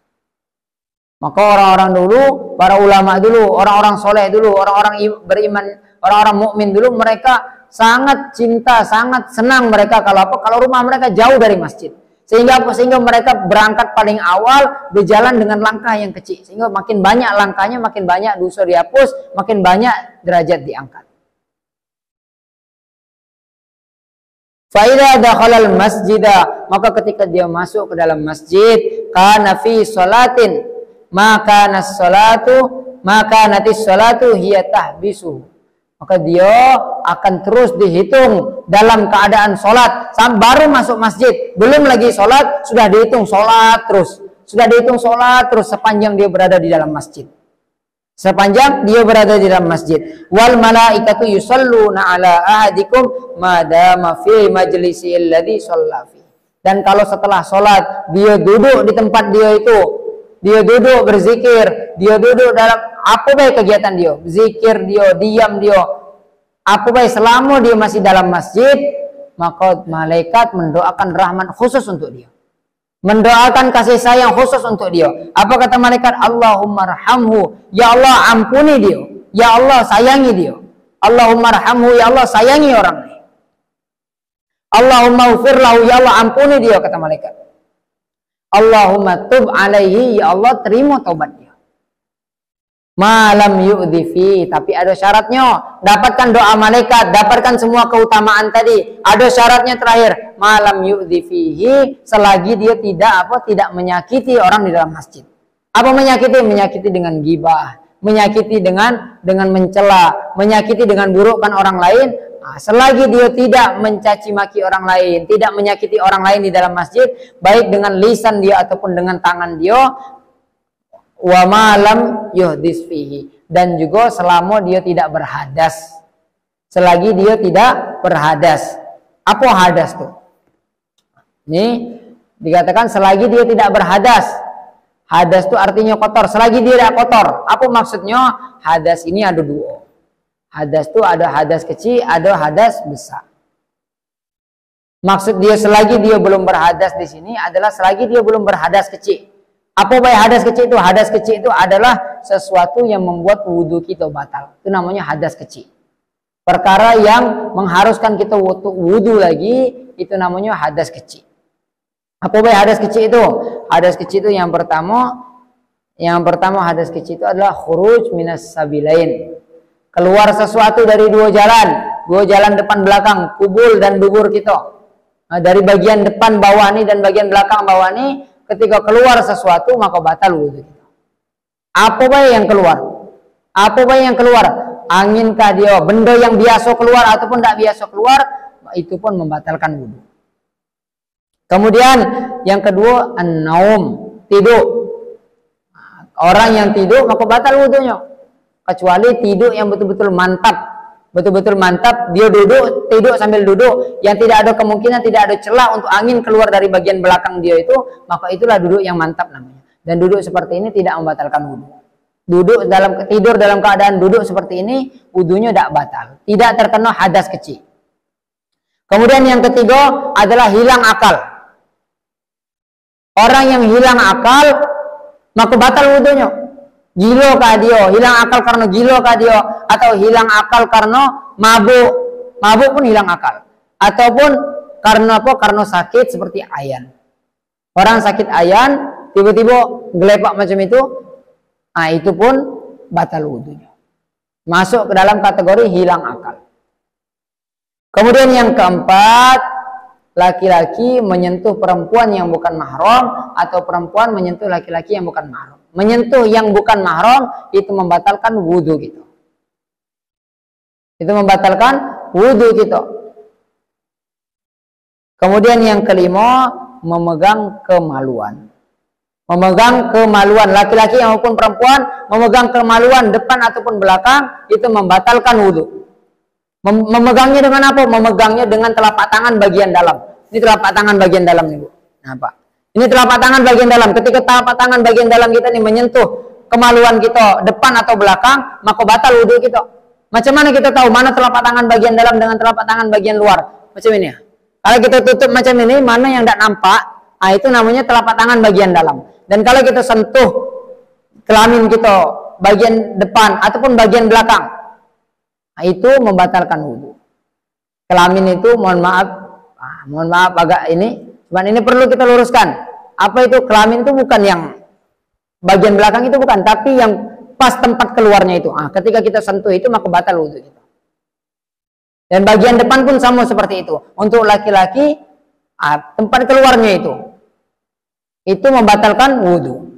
Maka orang-orang dulu, para ulama dulu, orang-orang soleh dulu, orang-orang beriman, orang-orang mukmin dulu, mereka sangat cinta, sangat senang mereka kalau apa? Kalau rumah mereka jauh dari masjid. Sehingga mereka berangkat paling awal, berjalan dengan langkah yang kecil. Sehingga makin banyak langkahnya, makin banyak dosa dihapus, makin banyak derajat diangkat. Fa'idha dakhalal masjidah, maka ketika dia masuk ke dalam masjid, kana fi sholatin, maka natis sholatu hiya tahbisu. Maka dia akan terus dihitung dalam keadaan sholat. Baru masuk masjid, belum lagi sholat, sudah dihitung sholat terus. Sudah dihitung sholat terus sepanjang dia berada di dalam masjid. Sepanjang dia berada di dalam masjid. Wal malaikatu yusalluna ala ahadikum madama fi majlisi alladhi shalla fi. Dan kalau setelah sholat dia duduk di tempat dia itu, dia duduk berzikir, dia duduk dalam apa baik kegiatan dia, zikir dia, diam dia, apa baik selama dia masih dalam masjid, maka malaikat mendoakan rahmat khusus untuk dia, mendoakan kasih sayang khusus untuk dia. Apa kata malaikat? Allahumma rahamhu, ya Allah ampuni dia, ya Allah sayangi dia. Allahumma rahamhu, ya Allah sayangi orang ini. Allahumma ufir lahu, ya Allah ampuni dia, kata malaikat. Allahumma tub alaihi, ya Allah terima taubat dia. Malam yu'dhifi, tapi ada syaratnya. Dapatkan doa malaikat, dapatkan semua keutamaan tadi. Ada syaratnya terakhir. Malam yu'dhifihi, selagi dia tidak menyakiti orang di dalam masjid. Apa menyakiti? Menyakiti dengan ghibah, menyakiti dengan mencela, menyakiti dengan burukkan orang lain. Nah, selagi dia tidak mencaci maki orang lain, tidak menyakiti orang lain di dalam masjid, baik dengan lisan dia ataupun dengan tangan dia, wa malam yuhdis fihi, dan juga selama dia tidak berhadas. Selagi dia tidak berhadas. Apa hadas tuh? Ini dikatakan selagi dia tidak berhadas. Hadas itu artinya kotor. Selagi dia tidak kotor. Apa maksudnya? Hadas ini ada dua. Hadas itu ada hadas kecil, ada hadas besar. Maksud dia selagi dia belum berhadas di sini adalah selagi dia belum berhadas kecil. Apa baik hadas kecil itu? Hadas kecil itu adalah sesuatu yang membuat wudhu kita batal. Itu namanya hadas kecil. Perkara yang mengharuskan kita wudhu lagi, itu namanya hadas kecil. Apa baik hadas kecil itu? Hadas kecil itu yang pertama hadas kecil itu adalah khuruj minas sabilain. Keluar sesuatu dari dua jalan depan belakang, kubul dan dubur kita. Nah, dari bagian depan bawah ini dan bagian belakang bawah ini, ketika keluar sesuatu maka batal wudhu kita. Apa baik yang keluar? Apa baik yang keluar? Angin kah dia, benda yang biasa keluar ataupun tidak biasa keluar, itu pun membatalkan wudu. Kemudian yang kedua, an-naum, tidur. Orang yang tidur maka batal wudunya. Kecuali tidur yang betul-betul mantap. Betul-betul mantap, dia duduk, tidur sambil duduk, yang tidak ada kemungkinan, tidak ada celah untuk angin keluar dari bagian belakang dia itu, maka itulah duduk yang mantap namanya. Dan duduk seperti ini tidak membatalkan wudu. Tidur dalam keadaan duduk seperti ini, wudunya tidak batal, tidak terkena hadas kecil. Kemudian yang ketiga adalah hilang akal. Orang yang hilang akal maka batal wudunya. Gila kah dia, hilang akal karena gila kah dia, atau hilang akal karena mabuk. Mabuk pun hilang akal. Ataupun karena apa? Karena sakit seperti ayan. Orang sakit ayan tiba-tiba gelepak macam itu, nah itu pun batal wudunya. Masuk ke dalam kategori hilang akal. Kemudian yang keempat, laki-laki menyentuh perempuan yang bukan mahram atau perempuan menyentuh laki-laki yang bukan mahram. Menyentuh yang bukan mahram itu membatalkan wudu kita. Itu membatalkan wudu kita. Kemudian yang kelima, memegang kemaluan. Memegang kemaluan laki-laki maupun perempuan, memegang kemaluan depan ataupun belakang itu membatalkan wudu. Memegangnya dengan apa? Memegangnya dengan telapak tangan bagian dalam. Ini telapak tangan bagian dalam nih, Bu. Nah, Pak. Ini telapak tangan bagian dalam. Ketika telapak tangan bagian dalam kita ini menyentuh kemaluan kita depan atau belakang, maka batal wudu kita. Macam mana kita tahu mana telapak tangan bagian dalam dengan telapak tangan bagian luar? Macam ini ya. Kalau kita tutup macam ini, mana yang tidak nampak, nah itu namanya telapak tangan bagian dalam. Dan kalau kita sentuh kelamin kita bagian depan ataupun bagian belakang, nah itu membatalkan wudu. Kelamin itu mohon maaf agak ini. Cuman ini perlu kita luruskan. Apa itu kelamin itu bukan yang bagian belakang itu bukan, tapi yang pas tempat keluarnya itu. Ketika kita sentuh itu maka batal wudu kita. Dan bagian depan pun sama seperti itu. Untuk laki-laki tempat keluarnya itu membatalkan wudu.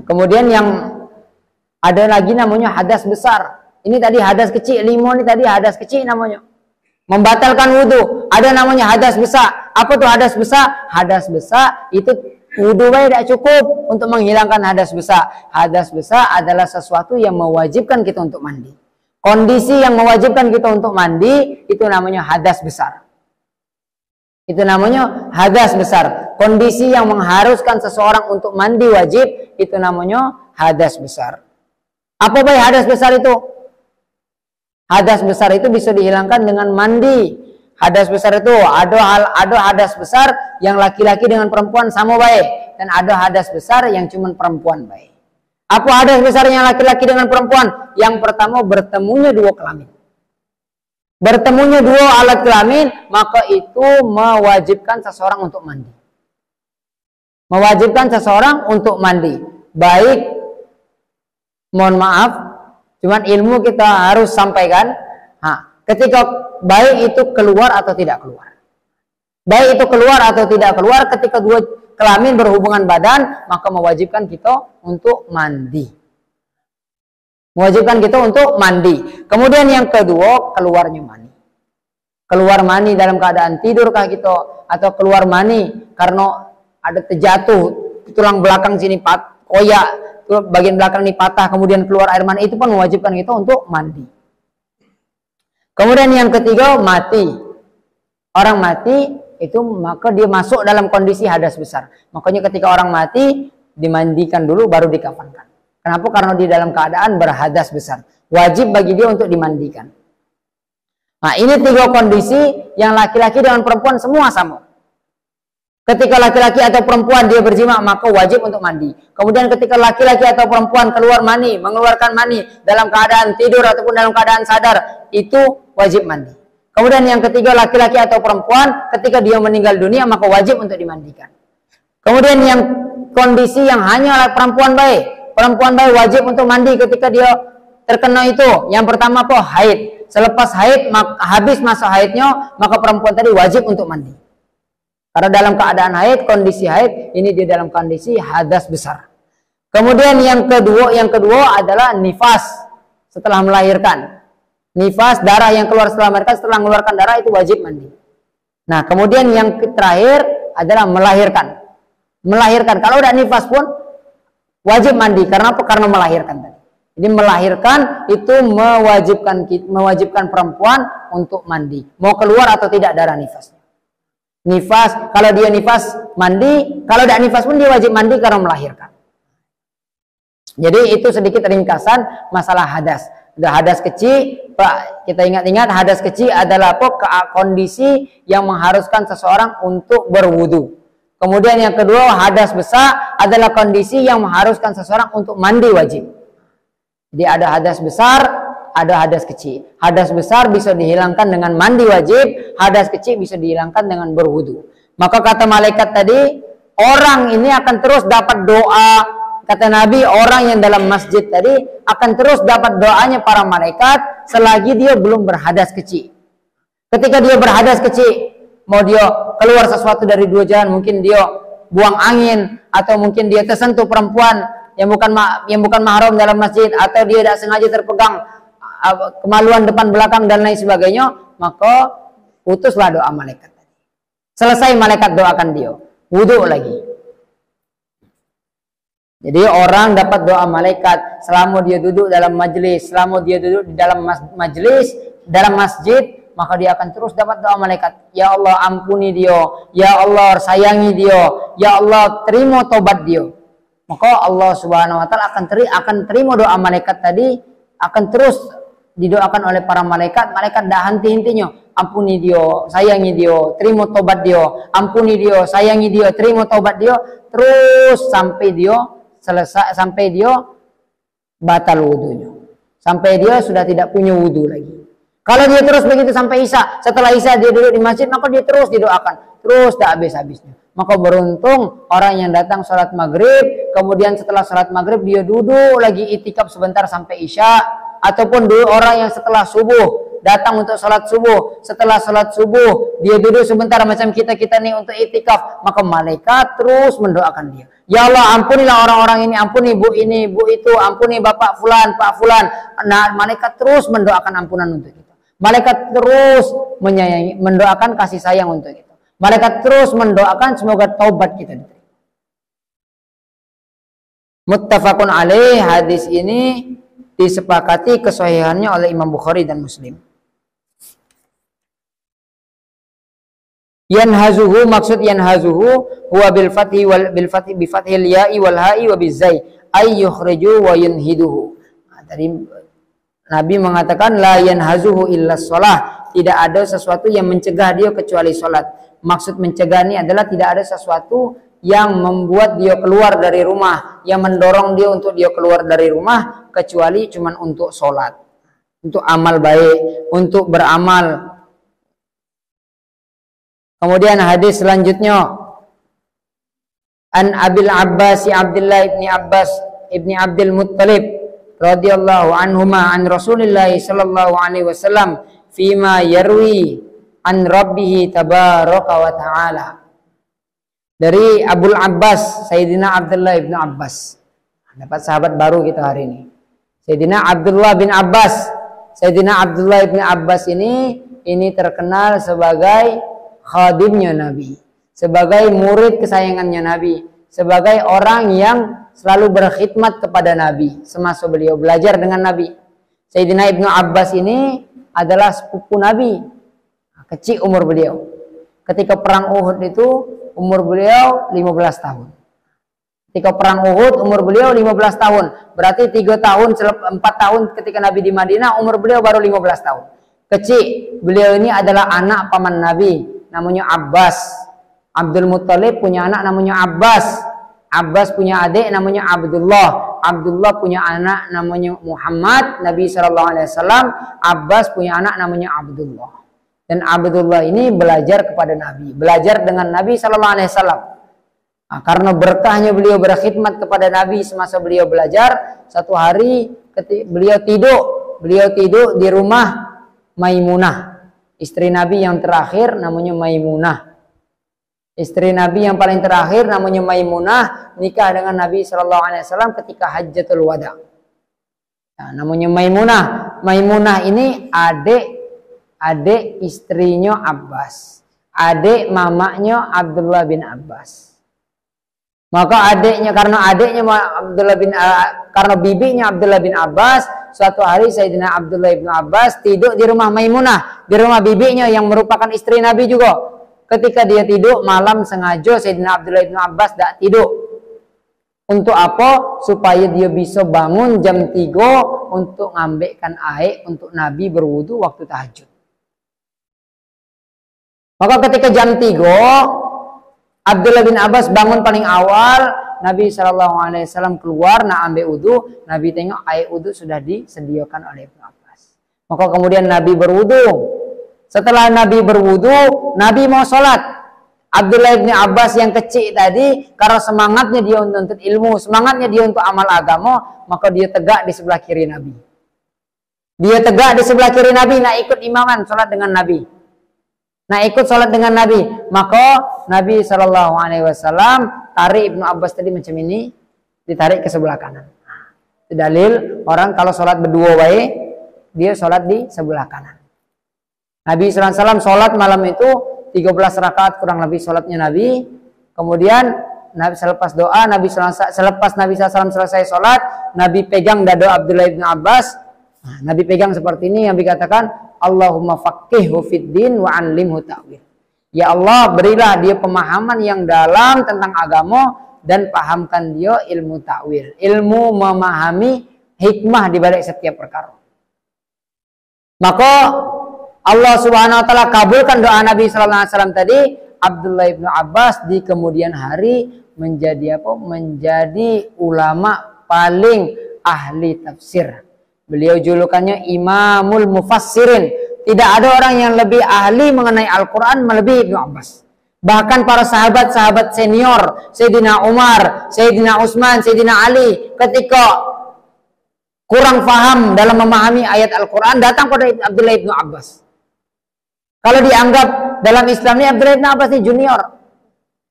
Kemudian yang ada lagi namanya hadas besar. Ini tadi hadas kecil, 5 ini tadi hadas kecil namanya. Membatalkan wudu. Ada namanya hadas besar. Apa tuh hadas besar? Hadas besar itu wudu tidak cukup untuk menghilangkan hadas besar. Hadas besar adalah sesuatu yang mewajibkan kita untuk mandi. Kondisi yang mewajibkan kita untuk mandi itu namanya hadas besar. Itu namanya hadas besar. Kondisi yang mengharuskan seseorang untuk mandi wajib itu namanya hadas besar. Apa baik hadas besar itu? Hadas besar itu bisa dihilangkan dengan mandi. Hadas besar itu ada hadas besar yang laki-laki dengan perempuan sama baik, dan ada hadas besar yang cuma perempuan baik. Apa hadas besar yang laki-laki dengan perempuan? Yang pertama, bertemunya dua kelamin. Bertemunya dua alat kelamin, maka itu mewajibkan seseorang untuk mandi. Mewajibkan seseorang untuk mandi. Baik, mohon maaf, cuman ilmu kita harus sampaikan. Ketika baik itu keluar atau tidak keluar. Baik itu keluar atau tidak keluar, ketika dua kelamin berhubungan badan, maka mewajibkan kita untuk mandi. Mewajibkan kita untuk mandi. Kemudian yang kedua, keluarnya mani. Keluar mani dalam keadaan tidurkah kita, atau keluar mani karena ada terjatuh tulang belakang sini koyak, bagian belakang ini patah, kemudian keluar air mani, itu pun mewajibkan kita untuk mandi. Kemudian yang ketiga, mati. Orang mati itu maka dia masuk dalam kondisi hadas besar. Makanya ketika orang mati dimandikan dulu baru dikafankan. Kenapa? Karena di dalam keadaan berhadas besar. Wajib bagi dia untuk dimandikan. Nah, ini 3 kondisi yang laki-laki dengan perempuan semua sama. Ketika laki-laki atau perempuan dia berjima, maka wajib untuk mandi. Kemudian ketika laki-laki atau perempuan keluar mani, mengeluarkan mani dalam keadaan tidur ataupun dalam keadaan sadar, itu wajib mandi. Kemudian yang ketiga, laki-laki atau perempuan ketika dia meninggal dunia, maka wajib untuk dimandikan. Kemudian yang kondisi yang hanya perempuan baik. Perempuan baik wajib untuk mandi ketika dia terkena itu. Yang pertama apa? Haid. Selepas haid, habis masa haidnya, maka perempuan tadi wajib untuk mandi. Karena dalam keadaan haid, kondisi haid, ini dia dalam kondisi hadas besar. Kemudian yang kedua adalah nifas setelah melahirkan. Nifas, darah yang keluar setelah melahirkan, setelah mengeluarkan darah itu wajib mandi. Nah, kemudian yang terakhir adalah melahirkan. Melahirkan, kalau udah nifas pun wajib mandi. Karena apa? Karena melahirkan tadi. Jadi melahirkan itu mewajibkan perempuan untuk mandi. Mau keluar atau tidak darah nifasnya. Nifas, kalau dia nifas mandi, kalau tidak nifas pun dia wajib mandi karena melahirkan. Jadi itu sedikit ringkasan masalah hadas. Hadas kecil, Pak, kita ingat-ingat hadas kecil adalah kondisi yang mengharuskan seseorang untuk berwudu. Kemudian yang kedua, hadas besar adalah kondisi yang mengharuskan seseorang untuk mandi wajib. Jadi ada hadas besar, ada hadas kecil. Hadas besar bisa dihilangkan dengan mandi wajib, hadas kecil bisa dihilangkan dengan berwudu. Maka kata malaikat tadi, orang ini akan terus dapat doa. Kata Nabi, orang yang dalam masjid tadi akan terus dapat doanya para malaikat selagi dia belum berhadas kecil. Ketika dia berhadas kecil, mau dia keluar sesuatu dari dua jalan, mungkin dia buang angin, atau mungkin dia tersentuh perempuan yang bukan mahram dalam masjid, atau dia tidak sengaja terpegang kemaluan depan belakang dan lain sebagainya, maka putuslah doa malaikat. Selesai malaikat doakan dia, wudu lagi. Jadi orang dapat doa malaikat selama dia duduk dalam majelis, selama dia duduk di dalam majelis, dalam masjid, maka dia akan terus dapat doa malaikat. Ya Allah ampuni dia, ya Allah sayangi dia, ya Allah terima tobat dia. Maka Allah Subhanahu wa taala akan terima doa malaikat tadi, akan terus didoakan oleh para malaikat. Malaikat dah henti-hentinya. Ampuni dia, sayangi dia, terima tobat dia, ampuni dia, sayangi dia, terima tobat dia, terus sampai dia selesai, sampai dia batal wudunya, sampai dia sudah tidak punya wudu lagi. Kalau dia terus begitu sampai Isya, setelah Isya dia duduk di masjid, maka dia terus didoakan, terus tak habis-habisnya. Maka beruntung orang yang datang sholat maghrib, kemudian setelah sholat maghrib dia duduk lagi itikaf sebentar sampai Isya, ataupun dulu orang yang setelah subuh datang untuk sholat subuh, setelah sholat subuh dia duduk sebentar macam kita nih untuk itikaf, maka malaikat terus mendoakan dia. Ya Allah ampunilah orang-orang ini, ampuni bu ini, bu itu, ampuni bapak fulan, pak fulan. Nah, malaikat terus mendoakan ampunan untuk kita. Malaikat terus menyayangi, mendoakan kasih sayang untuk kita. Malaikat terus mendoakan semoga taubat kita diterima. Muttafaqun alaih, hadis ini disepakati kesahihannya oleh Imam Bukhari dan Muslim. Yanhazuhu, maksud yanhazuhu huwa bil fathi wal bil fathi bi fathil ya'i wal ha'i wa bizai ay yukhriju wa yunhiduhu. Nah, tadi Nabi mengatakan la yanhazuhu illa shalah, tidak ada sesuatu yang mencegah dia kecuali salat. Maksud mencegah ini adalah tidak ada sesuatu yang membuat dia keluar dari rumah, yang mendorong dia untuk dia keluar dari rumah kecuali cuman untuk salat, untuk amal baik, untuk beramal. Kemudian hadis selanjutnya, an Abil Abbas Abdullah ibni Abdul Muttalib radhiyallahu anhuma an Rasulillah sallallahu alaihi wasallam fima yarwi an Rabbih tabaraka wa taala. Dari Abul Abbas Sayyidina Abdullah ibn Abbas. Dapat sahabat baru kita hari ini. Sayyidina Abdullah bin Abbas. Sayyidina Abdullah ibn Abbas ini terkenal sebagai khadimnya Nabi, sebagai murid kesayangannya Nabi, sebagai orang yang selalu berkhidmat kepada Nabi semasa beliau belajar dengan Nabi. Sayyidina Ibnu Abbas ini adalah sepupu Nabi, kecil umur beliau. Ketika perang Uhud itu umur beliau 15 tahun. Ketika perang Uhud umur beliau 15 tahun. Berarti 4 tahun ketika Nabi di Madinah, umur beliau baru 15 tahun. Kecil. Beliau ini adalah anak paman Nabi, namanya Abbas. Abdul Muttalib punya anak namanya Abbas. Abbas punya adik namanya Abdullah. Abdullah punya anak namanya Muhammad. Nabi SAW. Abbas punya anak namanya Abdullah. Dan Abdullah ini belajar kepada Nabi, belajar dengan Nabi SAW. Nah, karena berkahnya beliau berkhidmat kepada Nabi semasa beliau belajar, satu hari beliau tidur di rumah Maimunah, istri Nabi yang terakhir namanya Maimunah. Istri Nabi yang paling terakhir namanya Maimunah, nikah dengan Nabi Shallallahu Alaihi Wasallam ketika Hajjatul Wada. Nah, namanya Maimunah. Maimunah ini adik istrinya Abbas, adik mamanya Abdullah bin Abbas. Maka karena bibinya Abdullah bin Abbas, suatu hari Sayyidina Abdullah bin Abbas tidur di rumah Maimunah, di rumah bibinya yang merupakan istri Nabi juga. Ketika dia tidur malam, sengaja Sayyidina Abdullah bin Abbas tidak tidur. Untuk apa? Supaya dia bisa bangun jam 3 untuk ngambilkan air untuk Nabi berwudu waktu tahajud. Maka ketika jam 3 Abdullah bin Abbas bangun paling awal, Nabi SAW keluar nak ambil wudu. Nabi tengok air wudu sudah disediakan oleh Ibnu Abbas. Maka kemudian Nabi berwudu. Setelah Nabi berwudu, Nabi mau sholat. Abdullah bin Abbas yang kecil tadi, karena semangatnya dia untuk ilmu, semangatnya dia untuk amal agama, maka dia tegak di sebelah kiri Nabi. Dia tegak di sebelah kiri Nabi, nak ikut imaman sholat dengan Nabi. Nak ikut sholat dengan Nabi. Maka Nabi SAW tarik Ibnu Abbas tadi macam ini, ditarik ke sebelah kanan. Itu dalil orang kalau sholat berdua baik, dia sholat di sebelah kanan. Nabi SAW sholat malam itu 13 rakaat kurang lebih sholatnya Nabi. Kemudian Nabi selepas doa, selepas Nabi SAW selesai sholat, Nabi pegang dada Abdullah bin Abbas. Nabi pegang seperti ini, Nabi katakan, Allahumma faqihhu fid din wa 'allimhu ta'wil. Ya Allah, berilah dia pemahaman yang dalam tentang agama dan pahamkan dia ilmu ta'wil, ilmu memahami hikmah di balik setiap perkara. Maka Allah Subhanahu wa taala kabulkan doa Nabi sallallahu alaihi wasallam tadi. Abdullah bin Abbas di kemudian hari menjadi apa? Menjadi ulama paling ahli tafsir. Beliau julukannya Imamul Mufassirin. Tidak ada orang yang lebih ahli mengenai Al-Qur'an melebihi Ibnu Abbas. Bahkan para sahabat-sahabat senior, Sayyidina Umar, Sayyidina Utsman, Sayyidina Ali, ketika kurang paham dalam memahami ayat Al-Qur'an, datang pada Abdullah bin Abbas. Kalau dianggap dalam Islam ini Abdullah bin Abbas ini junior,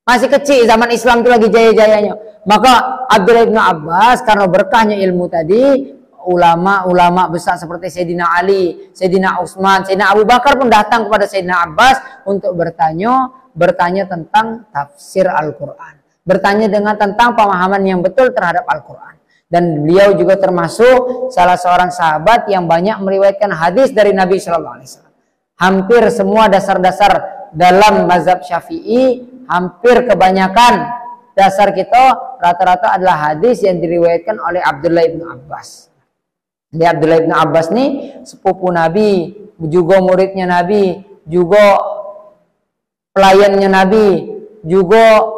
masih kecil, zaman Islam itu lagi jaya-jayanya. Maka Abdullah bin Abbas karena berkahnya ilmu tadi, ulama-ulama besar seperti Sayyidina Ali, Sayyidina Utsman, Sayyidina Abu Bakar pun datang kepada Sayyidina Abbas untuk bertanya tentang tafsir Al-Quran, bertanya tentang pemahaman yang betul terhadap Al-Quran. Dan beliau juga termasuk salah seorang sahabat yang banyak meriwayatkan hadis dari Nabi Sallallahu Alaihi Wasallam. Hampir semua dasar-dasar dalam mazhab Syafi'i, hampir kebanyakan dasar kita rata-rata adalah hadis yang diriwayatkan oleh Abdullah bin Abbas. Jadi Abdullah bin Abbas ini sepupu Nabi, juga muridnya Nabi, juga pelayannya Nabi, juga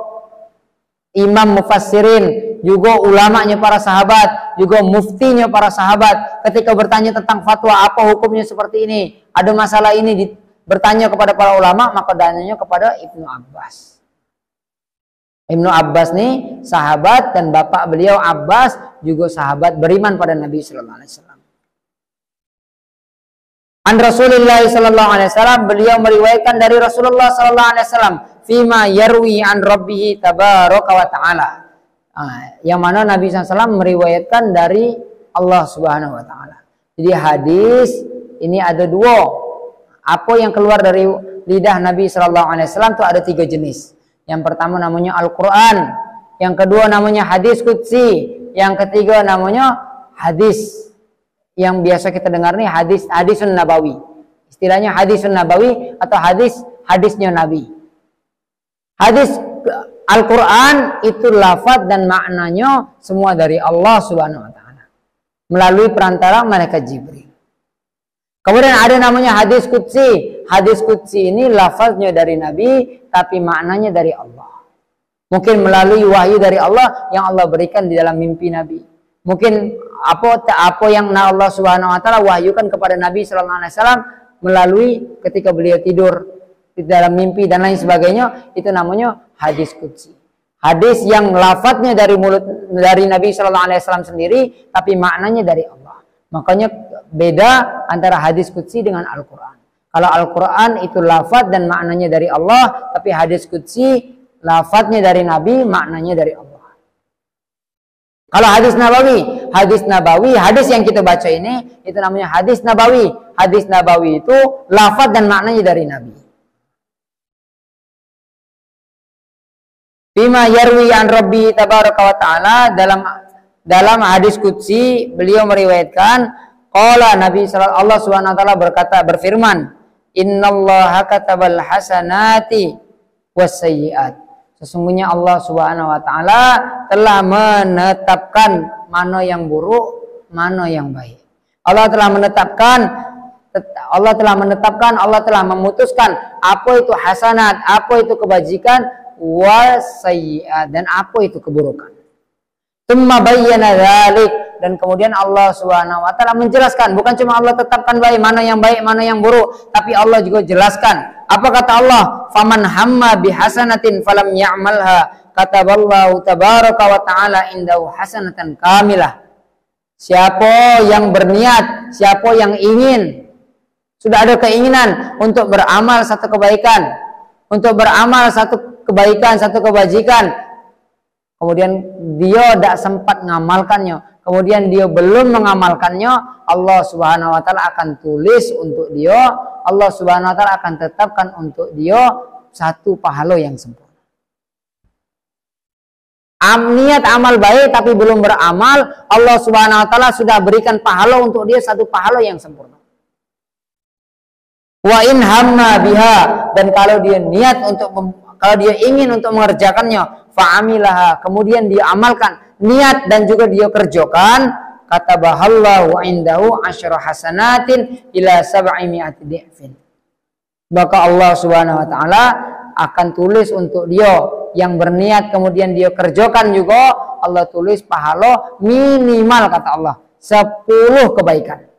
imam mufassirin, juga ulamanya para sahabat, juga muftinya para sahabat. Ketika bertanya tentang fatwa apa hukumnya seperti ini, ada masalah ini, bertanya kepada para ulama, maka tanyanya kepada Ibnu Abbas. Ibnu Abbas nih sahabat dan bapak beliau Abbas juga sahabat beriman pada Nabi Sallallahu Alaihi Wasallam. An Rasulullah Sallallahu Alaihi Wasallam, beliau meriwayatkan dari Rasulullah Sallallahu Alaihi Wasallam, fima yarwi an Rabbih tabaraka wa taala. Yang mana Nabi SAW meriwayatkan dari Allah Subhanahu wa taala. Jadi hadis ini ada dua. Apa yang keluar dari lidah Nabi Sallallahu Alaihi Wasallam itu ada 3 jenis. Yang pertama namanya Al-Quran, yang kedua namanya hadis qudsi, yang ketiga namanya hadis yang biasa kita dengar nih hadisun nabawi. Istilahnya hadisun nabawi atau hadisnya Nabi. Hadis Al-Quran itu lafaz dan maknanya semua dari Allah Subhanahu wa taala melalui perantara malaikat Jibril. Kemudian ada namanya hadis qudsi. Hadis qudsi ini lafaznya dari Nabi tapi maknanya dari Allah. Mungkin melalui wahyu dari Allah yang Allah berikan di dalam mimpi Nabi. Mungkin apa yang Allah Subhanahu wa taala wahyukan kepada Nabi sallallahu alaihi wasallam melalui ketika beliau tidur di dalam mimpi dan lain sebagainya, itu namanya hadis qudsi. Hadis yang lafadznya dari mulut dari Nabi sallallahu alaihi wasallam sendiri tapi maknanya dari Allah. Makanya beda antara hadis qudsi dengan Al-Quran. Kalau Al-Quran itu lafaz dan maknanya dari Allah, tapi hadis qudsi lafaznya dari Nabi, maknanya dari Allah. Kalau hadis Nabawi, hadis yang kita baca ini, itu namanya hadis Nabawi. Hadis Nabawi itu lafaz dan maknanya dari Nabi. Bima yarwi an Rabbi tabaraka wa ta'ala, dalam hadis qudsi beliau meriwayatkan, qala Nabi Allah Subhanahu wa taala berfirman, innallaha katabal hasanati wassayyi'at. Sesungguhnya Allah Subhanahu wa taala telah menetapkan mana yang buruk, mana yang baik. Allah telah memutuskan apa itu hasanat, apa itu kebajikan, wasayyi'at, dan apa itu keburukan. Tsumma bayyana dzalik, dan kemudian Allah Subhanahu wa taala menjelaskan, bukan cuma Allah tetapkan baik, mana yang buruk, tapi Allah juga jelaskan. Apa kata Allah? Faman hamma bihasanatin falam ya'malha kataballahu tabaraka wa ta'ala indahu hasanatan kamilah. Siapa yang berniat, siapa yang ingin, sudah ada keinginan untuk beramal satu kebaikan, satu kebajikan, kemudian dia tidak sempat mengamalkannya, kemudian dia belum mengamalkannya, Allah Subhanahu wa taala akan tulis untuk dia, Allah Subhanahu wa taala akan tetapkan untuk dia satu pahala yang sempurna. Niat amal baik tapi belum beramal, Allah Subhanahu wa taala sudah berikan pahala untuk dia, satu pahala yang sempurna. Wa in hamma biha, dan kalau dia ingin untuk mengerjakannya, fa'amilaha, kemudian dia amalkan, niat dan juga dia kerjakan, katabahallahu indahu asyra hasanatin ila sab'imi'ati di'fin. Maka Allah Subhanahu wa taala akan tulis untuk dia yang berniat kemudian dia kerjakan juga, Allah tulis pahala minimal, kata Allah, 10 kebaikan.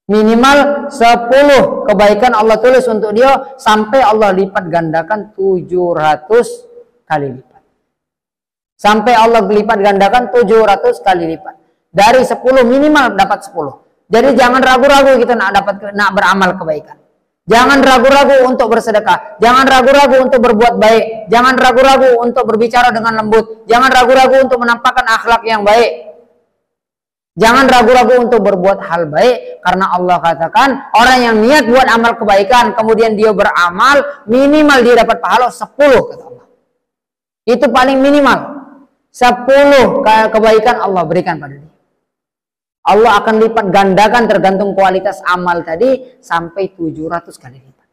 Minimal 10 kebaikan Allah tulis untuk dia, sampai Allah lipat gandakan 700 kali lipat. Sampai Allah lipat gandakan 700 kali lipat. Dari 10 minimal dapat 10. Jadi jangan ragu-ragu kita nak beramal kebaikan. Jangan ragu-ragu untuk bersedekah. Jangan ragu-ragu untuk berbuat baik. Jangan ragu-ragu untuk berbicara dengan lembut. Jangan ragu-ragu untuk menampakkan akhlak yang baik. Jangan ragu-ragu untuk berbuat hal baik, karena Allah katakan orang yang niat buat amal kebaikan kemudian dia beramal, minimal dia dapat pahala 10, kata Allah. Itu paling minimal. 10 kebaikan Allah berikan pada dia. Allah akan lipat gandakan tergantung kualitas amal tadi sampai 700 kali lipat.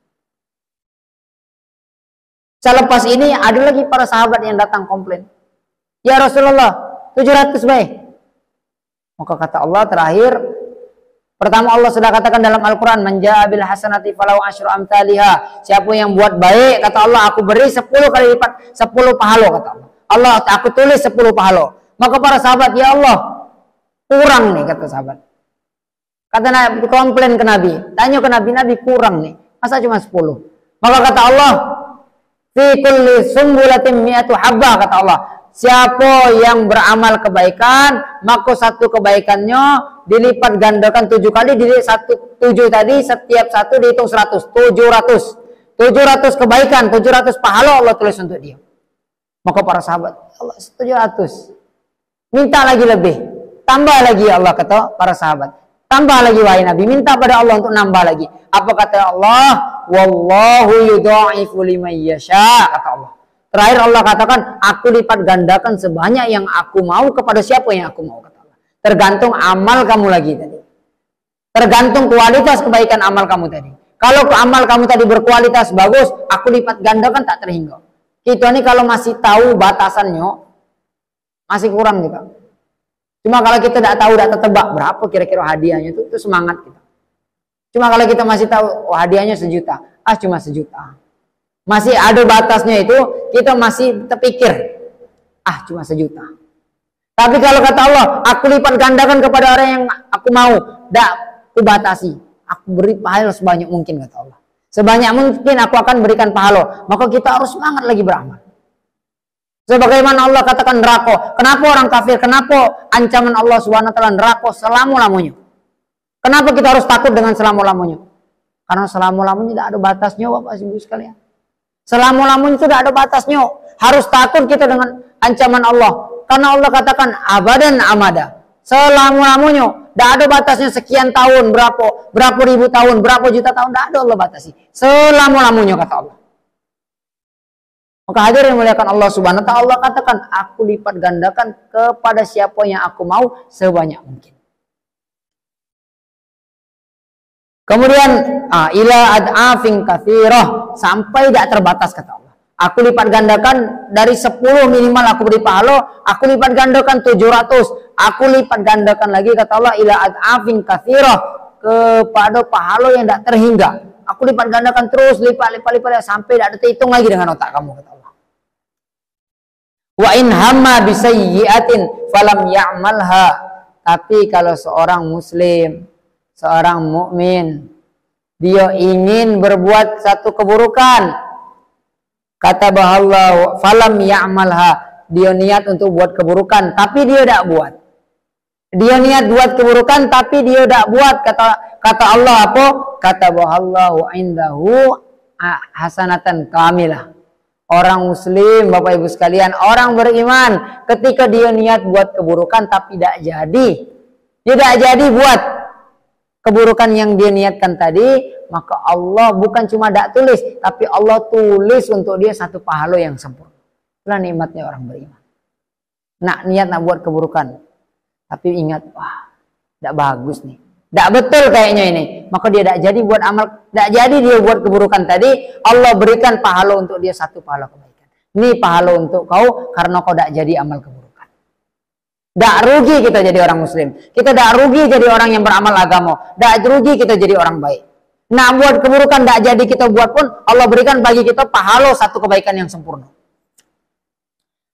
Selepas ini ada lagi para sahabat yang datang komplain. Ya Rasulullah, 700 baik. Maka kata Allah terakhir, pertama Allah sudah katakan dalam Al-Quran, man jaa bil hasanati falahu asyru amthaliha. Siapa yang buat baik, kata Allah, aku beri 10 kali lipat, 10 pahala, kata Allah. Allah, aku tulis 10 pahala. Maka para sahabat, ya Allah, kurang nih, kata sahabat. Kata Nabi, komplain ke Nabi, tanya ke Nabi, Nabi kurang nih, masa cuma 10? Maka kata Allah, fi kulli sumbulatin mi'atu habba, kata Allah. Siapa yang beramal kebaikan, maka satu kebaikannya dilipat gandakan 7 kali, jadi 7 tadi setiap satu dihitung 100, 700 kebaikan, 700 pahala Allah tulis untuk dia. Maka para sahabat, Allah 700, minta lagi lebih, tambah lagi, Allah kata para sahabat, tambah lagi wahai Nabi, minta pada Allah untuk nambah lagi. Apa kata Allah? Wallahu yudha'ifu liman yasha, kata Allah. Terakhir Allah katakan, aku lipat gandakan sebanyak yang aku mau kepada siapa yang aku mau, kata Allah. Tergantung amal kamu lagi tadi. Tergantung kualitas kebaikan amal kamu tadi. Kalau amal kamu tadi berkualitas bagus, aku lipat gandakan tak terhingga. Kita ini kalau masih tahu batasannya, masih kurang kita. Cuma kalau kita tidak tahu, tidak tertebak berapa kira-kira hadiahnya, itu semangat kita. Cuma kalau kita masih tahu, oh hadiahnya 1 juta, cuma 1 juta. Masih ada batasnya itu, kita masih terpikir, cuma 1 juta. Tapi kalau kata Allah, aku lipat gandakan kepada orang yang aku mau, tidak aku batasi, aku beri pahala sebanyak mungkin, kata Allah. Sebanyak mungkin aku akan berikan pahala. Maka kita harus semangat lagi beramal. Sebagaimana Allah katakan neraka. Kenapa orang kafir? Kenapa ancaman Allah SWT neraka selama-lamanya? Kenapa kita harus takut dengan selama-lamanya? Karena selama-lamanya tidak ada batasnya, Bapak Ibu sekalian. Selama-lamanya itu tidak ada batasnya. Harus takut kita dengan ancaman Allah. Karena Allah katakan abadan amada. Selama-lamanya. Tidak ada batasnya sekian tahun, berapa ribu tahun, berapa juta tahun. Tidak ada Allah batasi. Selama-lamanya kata Allah. Maka hadirin muliakan Allah subhanahu wa ta'ala. Allah katakan aku lipat gandakan kepada siapa yang aku mau sebanyak mungkin. Kemudian ila ad'afin katsirah, sampai tidak terbatas kata Allah. Aku lipat gandakan dari 10 minimal aku beri pahala, aku lipat gandakan 700, aku lipat gandakan lagi kata Allah ila ad'afin katsirah, kepada pahala yang tidak terhingga. Aku lipat gandakan terus, lipat sampai tidak ada terhitung lagi dengan otak kamu kata Allah. Wa in hamma bisayyi'atin falam ya'malha. Tapi kalau seorang muslim, seorang mukmin, dia ingin berbuat satu keburukan, kata Allah falam ya'malha, dia niat untuk buat keburukan tapi dia tidak buat. Dia niat buat keburukan tapi dia tidak buat, kata Allah apa? Kata Allah indahu hasanatan kamilah. Orang muslim, Bapak Ibu sekalian, orang beriman, ketika dia niat buat keburukan tapi tidak jadi, dia tidak jadi buat keburukan yang dia niatkan tadi, maka Allah bukan cuma tidak tulis, tapi Allah tulis untuk dia satu pahala yang sempurna. Itulah nikmatnya orang beriman. Niat nak buat keburukan, tapi ingat, wah, tidak bagus nih, tidak betul kayaknya ini, maka dia tidak jadi buat amal, tidak jadi dia buat keburukan tadi. Allah berikan pahala untuk dia satu pahala kebaikan. Ini pahala untuk kau karena kau tidak jadi amal keburukan. Tidak rugi kita jadi orang muslim. Kita tidak rugi jadi orang yang beramal agama. Tidak rugi kita jadi orang baik. Nah, buat keburukan tidak jadi kita buat pun, Allah berikan bagi kita pahala satu kebaikan yang sempurna.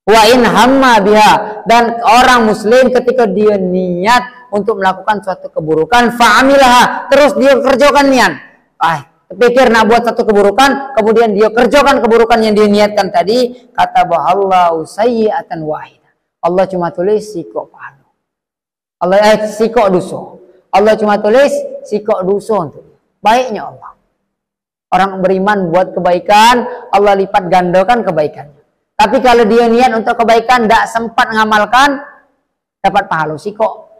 Wa in hamma biha, dan orang muslim ketika dia niat untuk melakukan suatu keburukan, fa'amilaha, terus dia kerjakan niat. Pikir nak buat satu keburukan, kemudian dia kerjakan keburukan yang dia niatkan tadi, kata bahallahu sayyi'atan wahidah. Allah cuma tulis sikok pahala. Sikok dosa. Allah cuma tulis sikok dosa untuk baiknya Allah. Orang beriman buat kebaikan, Allah lipat gandakan kebaikannya. Tapi kalau dia niat untuk kebaikan, tidak sempat mengamalkan, dapat pahala sikok.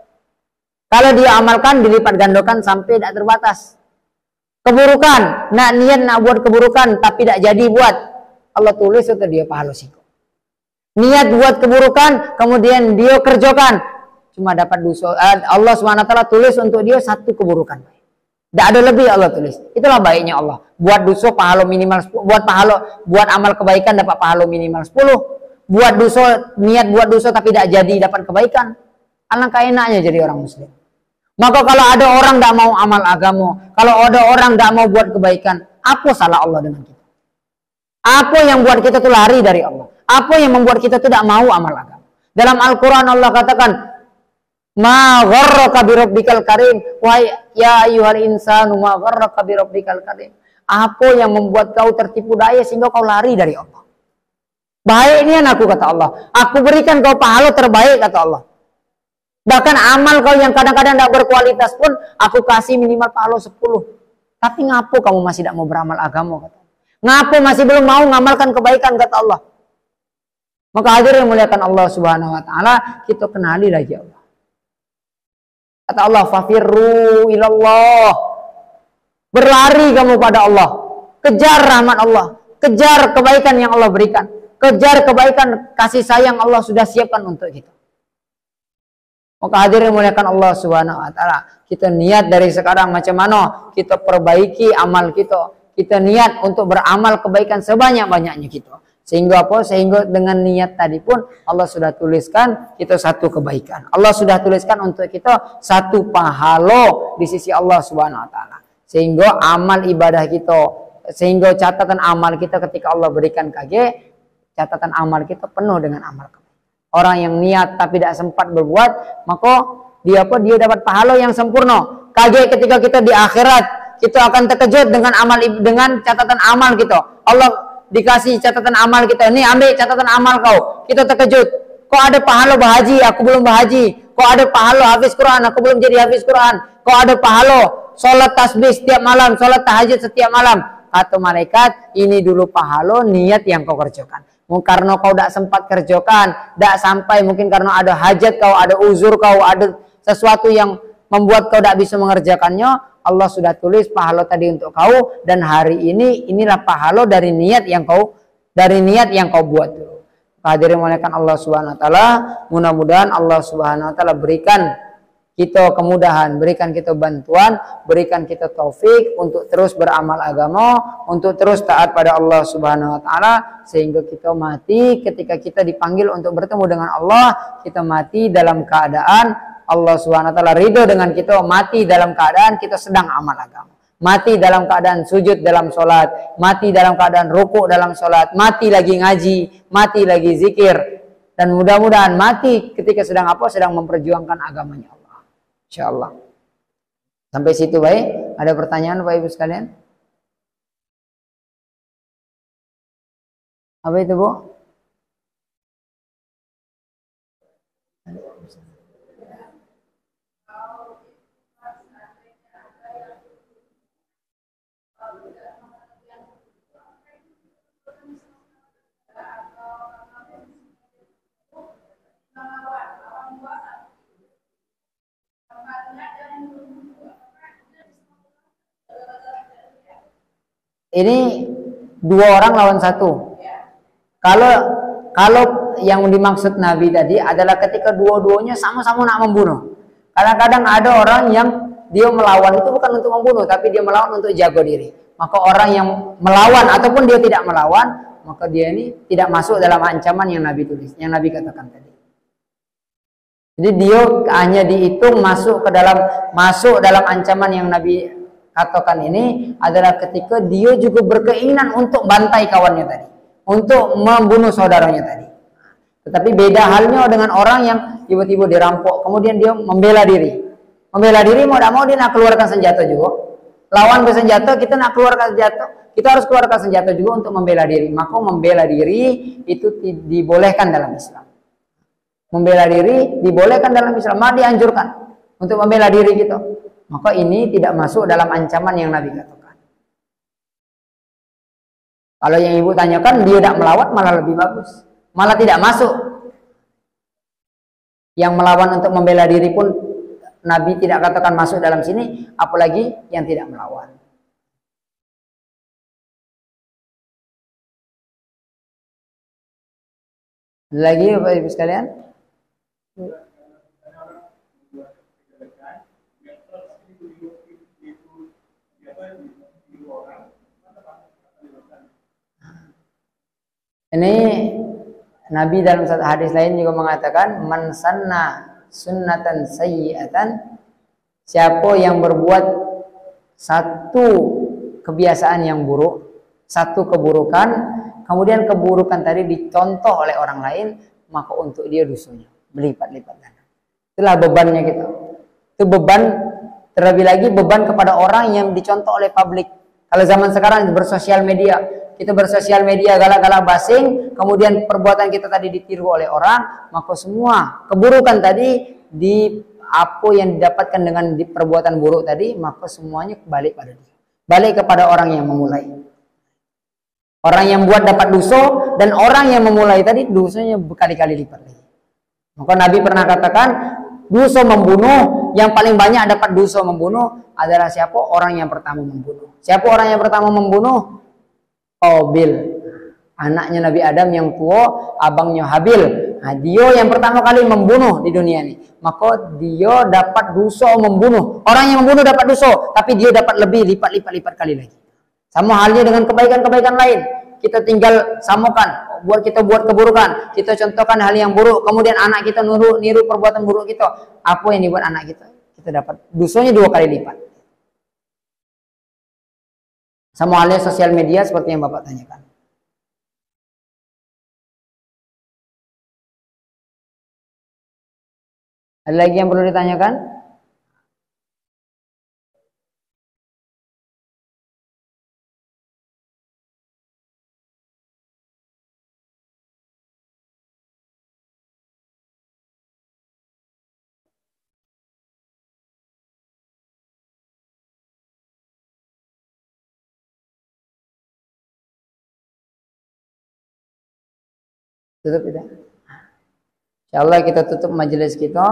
Kalau dia amalkan, dilipat gandakan sampai tidak terbatas. Keburukan, niat buat keburukan, tapi tidak jadi buat, Allah tulis untuk dia pahala sikok. Niat buat keburukan, kemudian dia kerjakan, cuma dapat dosa. Allah SWT tulis untuk dia satu keburukan. Tidak ada lebih Allah tulis. Itulah baiknya Allah. Buat dosa pahala minimal 10, buat amal kebaikan dapat pahala minimal 10. Buat dosa, niat buat dosa tapi tidak jadi dapat kebaikan. Alangkah enaknya jadi orang muslim. Maka kalau ada orang tidak mau amal agama, kalau ada orang tidak mau buat kebaikan, apa salah Allah dengan kita? Apa yang buat kita tuh lari dari Allah? Apa yang membuat kita tidak mau amal agama? Dalam Al-Quran Allah katakan, ma gharraka bi rabbikal karim, wahai ya ayyuhal insanu ma gharraka bi rabbikal karim. Apa yang membuat kau tertipu daya sehingga kau lari dari Allah? Baiknya aku kata Allah, aku berikan kau pahala terbaik kata Allah. Bahkan amal kau yang kadang-kadang tidak berkualitas pun aku kasih minimal pahala 10. Tapi ngapo kamu masih tidak mau beramal agama kata Allah? Ngapo masih belum mau ngamalkan kebaikan kata Allah? Maka hadirin yang muliakan Allah Subhanahu wa taala, kita kenali lagi Allah. Kata Allah, fafirru ilallah. Berlari kamu pada Allah. Kejar rahmat Allah, kejar kebaikan yang Allah berikan, kejar kebaikan kasih sayang Allah sudah siapkan untuk kita. Maka hadirin yang muliakan Allah Subhanahu wa taala, kita niat dari sekarang macam mana kita perbaiki amal kita. Kita niat untuk beramal kebaikan sebanyak-banyaknya kita. Sehingga apa? Sehingga dengan niat tadi pun Allah sudah tuliskan kita satu kebaikan. Allah sudah tuliskan untuk kita satu pahala di sisi Allah Subhanahu wa taala. Sehingga amal ibadah kita, sehingga catatan amal kita ketika Allah berikan KG, catatan amal kita penuh dengan amal kebaikan. Orang yang niat tapi tidak sempat berbuat, maka dia dapat pahala yang sempurna. KG ketika kita di akhirat, kita akan terkejut dengan catatan amal kita. Allah dikasih catatan amal kita, ini ambil catatan amal kau, kita terkejut, kok ada pahala berhaji, aku belum berhaji, kok ada pahala hafiz Quran, aku belum jadi hafiz Quran, kok ada pahala sholat tasbih setiap malam, sholat tahajud setiap malam. Kata malaikat, ini dulu pahala niat yang kau kerjakan. Mungkin karena kau tidak sempat kerjakan, tidak sampai, mungkin karena ada hajat kau, ada uzur kau, ada sesuatu yang membuat kau tidak bisa mengerjakannya, Allah sudah tulis pahala tadi untuk kau, dan hari ini inilah pahala dari niat yang kau buat dulu. Hadirin muliakan Allah Subhanahu wa taala, mudah-mudahan Allah Subhanahu wa taala berikan kita kemudahan, berikan kita bantuan, berikan kita taufik untuk terus beramal agama, untuk terus taat pada Allah Subhanahu wa taala, sehingga kita mati ketika kita dipanggil untuk bertemu dengan Allah, kita mati dalam keadaan Allah Subhanahu wa taala ridho dengan kita, mati dalam keadaan kita sedang amal agama. Mati dalam keadaan sujud dalam sholat, mati dalam keadaan rukuk dalam sholat, mati lagi ngaji, mati lagi zikir, dan mudah-mudahan mati ketika sedang memperjuangkan agamanya Allah. Insyaallah. Sampai situ baik. Ada pertanyaan Bapak Ibu sekalian? Apa itu Bu? Ini dua orang lawan satu. Kalau yang dimaksud Nabi tadi adalah ketika dua-duanya sama-sama nak membunuh. Kadang-kadang ada orang yang dia melawan itu bukan untuk membunuh, tapi dia melawan untuk jaga diri. Maka orang yang melawan ataupun dia tidak melawan, maka dia ini tidak masuk dalam ancaman yang Nabi tulis, yang Nabi katakan tadi. Jadi dia hanya dihitung masuk dalam ancaman yang Nabi katakan ini adalah ketika dia juga berkeinginan untuk bantai kawannya tadi, untuk membunuh saudaranya tadi. Tetapi beda halnya dengan orang yang tiba-tiba dirampok, kemudian dia membela diri. Membela diri mau tidak mau dia nak keluarkan senjata juga. Lawan bersenjata, kita nak keluarkan senjata, kita harus keluarkan senjata juga untuk membela diri. Maka membela diri itu dibolehkan dalam Islam. Membela diri dibolehkan dalam Islam, malah dianjurkan untuk membela diri kita. Maka ini tidak masuk dalam ancaman yang Nabi katakan. Kalau yang ibu tanyakan dia tidak melawan malah lebih bagus, malah tidak masuk. Yang melawan untuk membela diri pun Nabi tidak katakan masuk dalam sini, apalagi yang tidak melawan. Lagi Bapak Ibu sekalian? Ini Nabi dalam satu hadis lain juga mengatakan, man sanna sunnatan sayyi'atan, siapa yang berbuat satu kebiasaan yang buruk, satu keburukan, kemudian keburukan tadi dicontoh oleh orang lain, maka untuk dia dosanya berlipat-lipat ganda. Itulah bebannya kita. Itu beban, terlebih lagi beban kepada orang yang dicontoh oleh publik. Kalau zaman sekarang bersosial media, kita bersosial media galak-galak basing, kemudian perbuatan kita tadi ditiru oleh orang, maka semua keburukan tadi apa yang didapatkan dengan perbuatan buruk tadi, maka semuanya balik pada dia. Balik kepada orang yang memulai. Orang yang buat dapat dosa, dan orang yang memulai tadi dosanya berkali-kali lipat lagi. Maka Nabi pernah katakan, dosa membunuh, yang paling banyak dapat dosa membunuh adalah siapa? Orang yang pertama membunuh. Siapa orang yang pertama membunuh? Qabil, anaknya Nabi Adam yang tua, abangnya Habil. Nah, dia yang pertama kali membunuh di dunia ini, maka dia dapat dosa membunuh. Orang yang membunuh dapat dosa, tapi dia dapat lebih lipat kali lagi. Sama halnya dengan kebaikan-kebaikan lain. Kita tinggal samakan, kita buat keburukan, kita contohkan hal yang buruk, kemudian anak kita niru perbuatan buruk kita. Apa yang dibuat anak kita? Kita dapat dosanya 2 kali lipat. Sama halnya sosial media seperti yang Bapak tanyakan. Ada lagi yang perlu ditanyakan? Tutup kita. Insyaallah kita tutup majelis kita.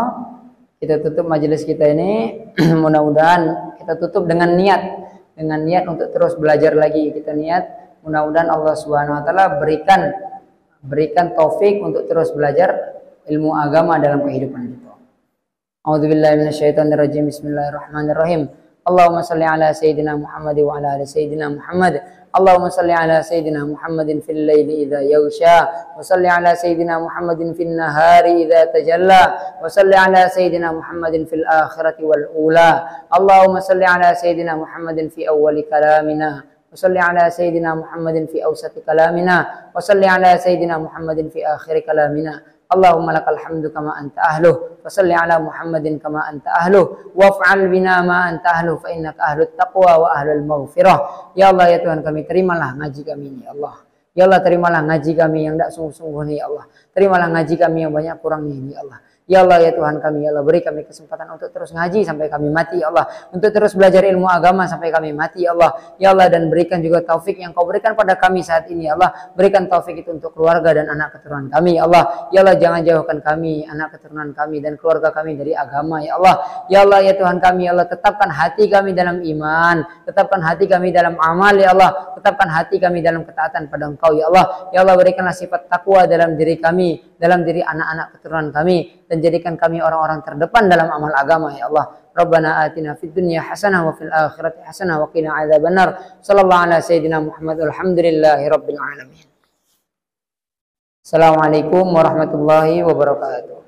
Kita tutup majelis kita ini mudah-mudahan kita tutup dengan niat untuk terus belajar lagi. Kita niat mudah-mudahan Allah Subhanahu wa taala berikan taufik untuk terus belajar ilmu agama dalam kehidupan kita. A'udzubillahi minasyaitonirrajim. Bismillahirrahmanirrahim. Allahumma salli ala sayyidina Muhammad wa ala ali sayyidina Muhammad. Allahumma salli ala sayyidina Muhammadin fil laili idza yaghsha wa salli ala sayyidina Muhammadin fin nahari idza tajalla wa salli ala sayyidina Muhammadin fil akhirati wal ula. Allahumma salli ala sayyidina Muhammadin fi awwali kalamina wa salli ala sayyidina Muhammadin fi awsati kalamina wa salli ala sayyidina Muhammadin fi akhiri kalamina. Allahumma lakal hamdu kama anta ahluh wa salli ala Muhammadin kama anta ahluh waf'al bina ma anta ahluh fa innaka ahlut taqwa wa ahlul maghfirah. Ya Allah ya Tuhan kami, terimalah ngaji kami ini ya Allah. Ya Allah terimalah ngaji kami yang tidak sungguh-sungguh ini ya Allah. Terimalah ngaji kami yang banyak kurangnya ini ya Allah. Ya Allah ya Tuhan kami, ya Allah beri kami kesempatan untuk terus ngaji sampai kami mati ya Allah, untuk terus belajar ilmu agama sampai kami mati ya Allah. Ya Allah, dan berikan juga taufik yang Kau berikan pada kami saat ini ya Allah. Berikan taufik itu untuk keluarga dan anak keturunan kami ya Allah. Ya Allah, jangan jauhkan kami, anak keturunan kami dan keluarga kami dari agama ya Allah. Ya Allah ya Tuhan kami, ya Allah tetapkan hati kami dalam iman, tetapkan hati kami dalam amal ya Allah, tetapkan hati kami dalam ketaatan pada Engkau ya Allah. Ya Allah, berikanlah sifat takwa dalam diri kami, dalam diri anak-anak keturunan kami, dan jadikan kami orang-orang terdepan dalam amal agama ya Allah. Rabbana atina fid dunya hasanah wa fil akhirati hasanah wa qina adzabannar. Sallallahu ala sayyidina Muhammad walhamdulillahi rabbil alamin. Assalamualaikum warahmatullahi wabarakatuh.